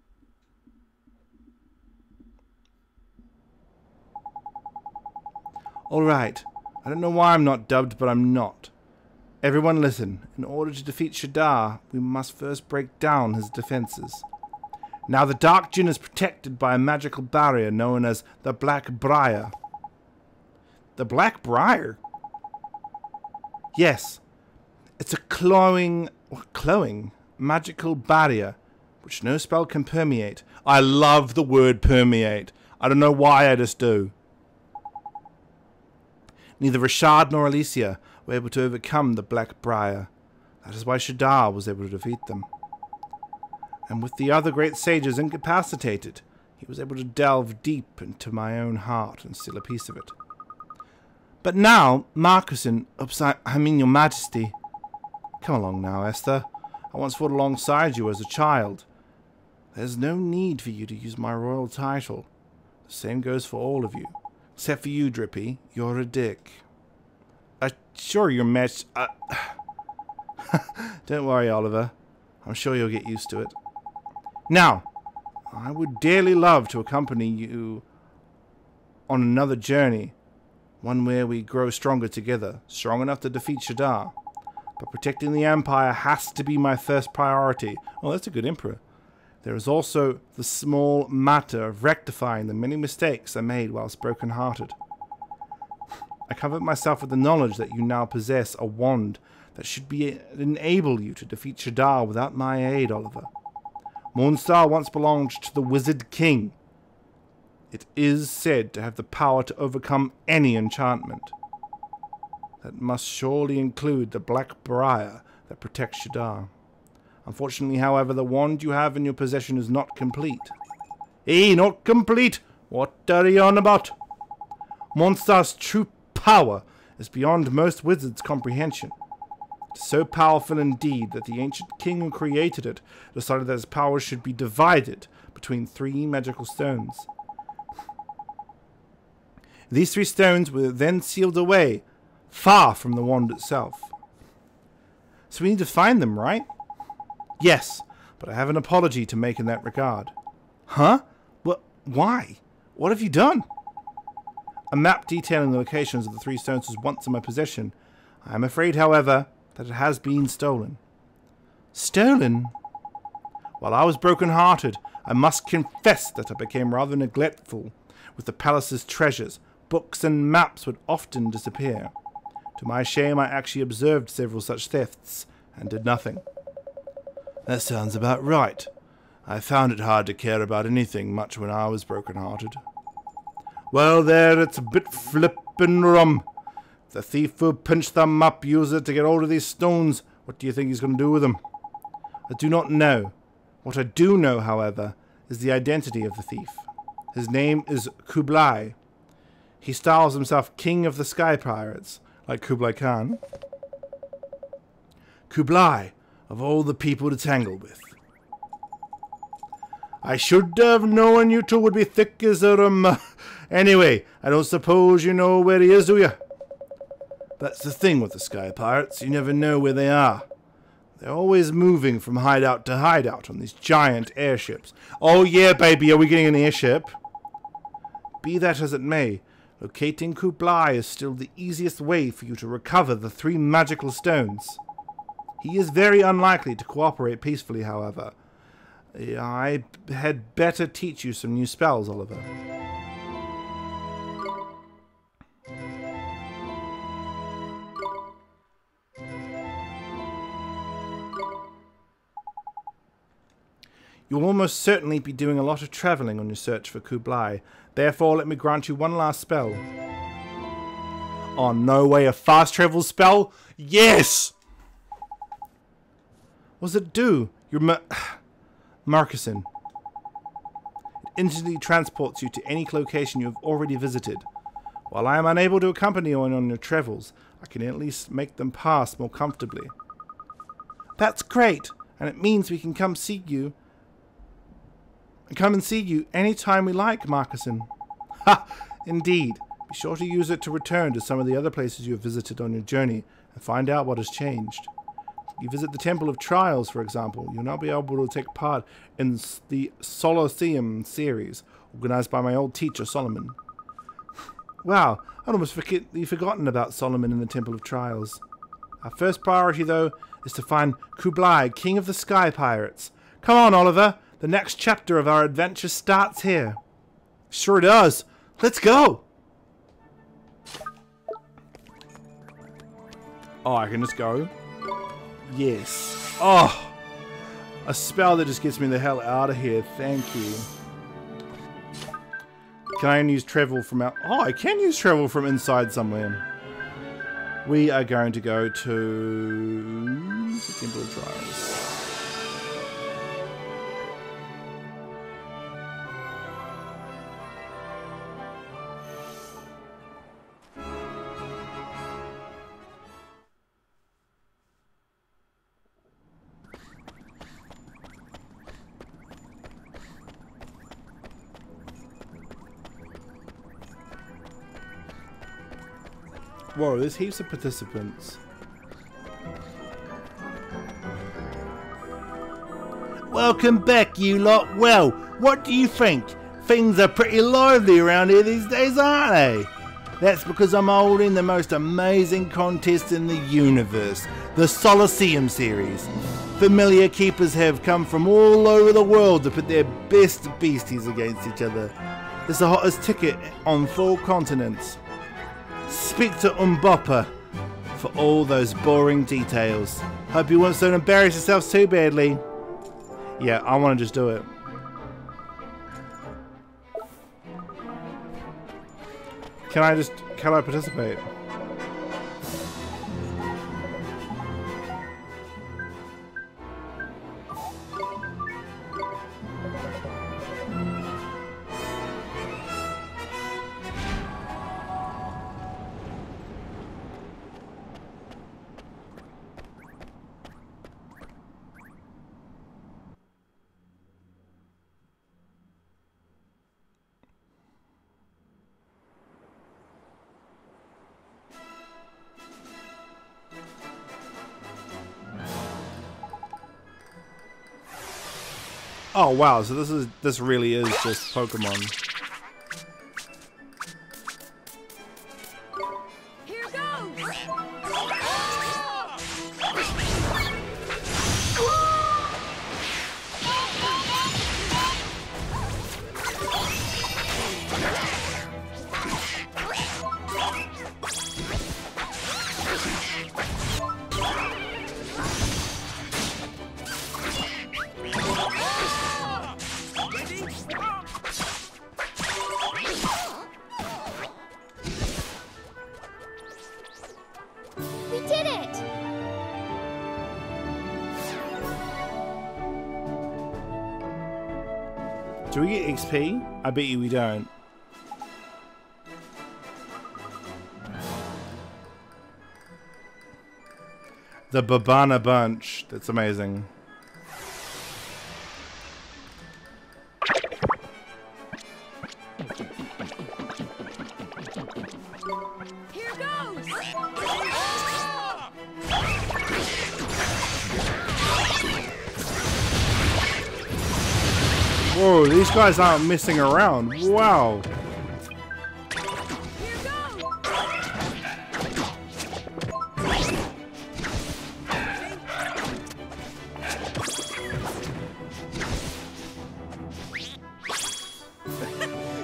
Alright, I don't know why I'm not dubbed, but I'm not. Everyone listen, in order to defeat Shadar, we must first break down his defenses. Now the Dark Jinn is protected by a magical barrier known as the Black Briar. The Black Briar? Yes, it's a glowing magical barrier which no spell can permeate. I love the word permeate. I don't know why, I just do. Neither Rashad nor Alicia were able to overcome the Black Briar. That is why Shadar was able to defeat them. And with the other great sages incapacitated, he was able to delve deep into my own heart and steal a piece of it. But now, Marcuson, I mean your majesty. Come along now, Esther. I once fought alongside you as a child. There's no need for you to use my royal title. The same goes for all of you. Except for you, Drippy. You're a dick. Sure, you're Don't worry, Oliver. I'm sure you'll get used to it. Now, I would dearly love to accompany you on another journey. One where we grow stronger together. Strong enough to defeat Shadar. But protecting the Empire has to be my first priority. Oh, that's a good emperor. There is also the small matter of rectifying the many mistakes I made whilst broken-hearted. I comfort myself with the knowledge that you now possess a wand that should enable you to defeat Shadar without my aid, Oliver. Mornstar once belonged to the Wizard King. It is said to have the power to overcome any enchantment. That must surely include the Black Briar that protects Shadar. Unfortunately, however, the wand you have in your possession is not complete. Hey, not complete! What are you on about? Mornstar's true power is beyond most wizards' comprehension. It is so powerful indeed that the ancient king who created it decided that his powers should be divided between 3 magical stones. These 3 stones were then sealed away, far from the wand itself. So we need to find them, right? Yes, but I have an apology to make in that regard. Huh? What? Why? What have you done? A map detailing the locations of the 3 stones was once in my possession. I am afraid, however, that it has been stolen. Stolen? While I was broken-hearted, I must confess that I became rather neglectful with the palace's treasures. Books and maps would often disappear. To my shame, I actually observed several such thefts and did nothing. That sounds about right. I found it hard to care about anything much when I was broken-hearted. Well, there, it's a bit flippin' rum. The thief who pinched them up used it to get hold of these stones. What do you think he's going to do with them? I do not know. What I do know, however, is the identity of the thief. His name is Kublai. He styles himself King of the Sky Pirates, like Kublai Khan. Kublai, of all the people to tangle with. I should have known you two would be thick as a rum. Anyway, I don't suppose you know where he is, do you? That's the thing with the Sky Pirates, you never know where they are. They're always moving from hideout to hideout on these giant airships. Oh yeah, baby, are we getting an airship? Be that as it may, locating Kublai is still the easiest way for you to recover the 3 magical stones. He is very unlikely to cooperate peacefully, however. I had better teach you some new spells, Oliver. You'll almost certainly be doing a lot of travelling on your search for Kublai. Therefore, let me grant you one last spell. Oh, no way, a fast travel spell? Yes! What does it do? Your Marcussin. It instantly transports you to any location you have already visited. While I am unable to accompany you on your travels, I can at least make them pass more comfortably. That's great, and it means we can come and see you anytime we like, Marcussin. Ha! Indeed. Be sure to use it to return to some of the other places you have visited on your journey and find out what has changed. You visit the Temple of Trials, for example, you'll now be able to take part in the Soloseum series, organized by my old teacher, Solomon. Wow, I'd almost forgotten about Solomon in the Temple of Trials. Our first priority, though, is to find Kublai, King of the Sky Pirates. Come on, Oliver! The next chapter of our adventure starts here. Sure does. Let's go! Oh, I can just go? Yes. Oh! A spell that just gets me the hell out of here. Thank you. Can I use travel from out... Oh, I can use travel from inside somewhere. We are going to go to... the Temple of Trials. Whoa, there's heaps of participants. Welcome back, you lot. Well, what do you think? Things are pretty lively around here these days, aren't they? That's because I'm holding the most amazing contest in the universe, the Soloseum series. Familiar keepers have come from all over the world to put their best beasties against each other. It's the hottest ticket on 4 continents. Speak to Umboppa for all those boring details. Hope you won't so embarrass yourselves too badly. Yeah, I want to just do it. Can I participate? Oh wow, so this really is just Pokemon. Here goes! Do we get XP? I bet you we don't. The Babana Bunch. That's amazing. Here goes! Whoa, these guys aren't messing around. Wow.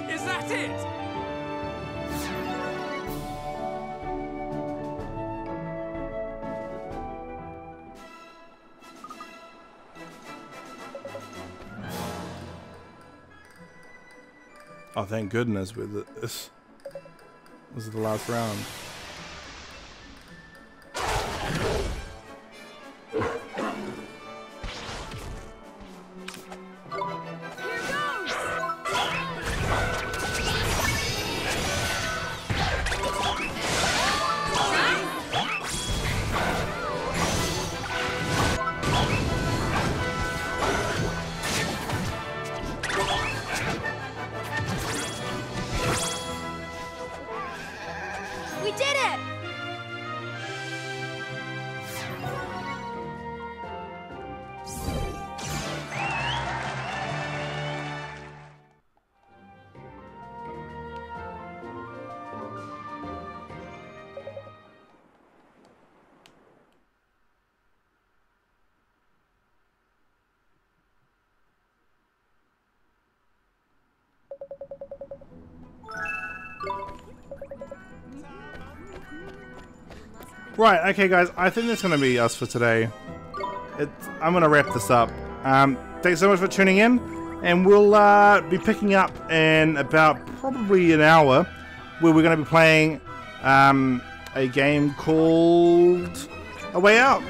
Is that it? Oh, thank goodness with this. This is the last round. We did it! Right, okay guys, I think that's going to be us for today. I'm going to wrap this up. Thanks so much for tuning in, and we'll be picking up in about probably an hour, where we're going to be playing a game called A Way Out.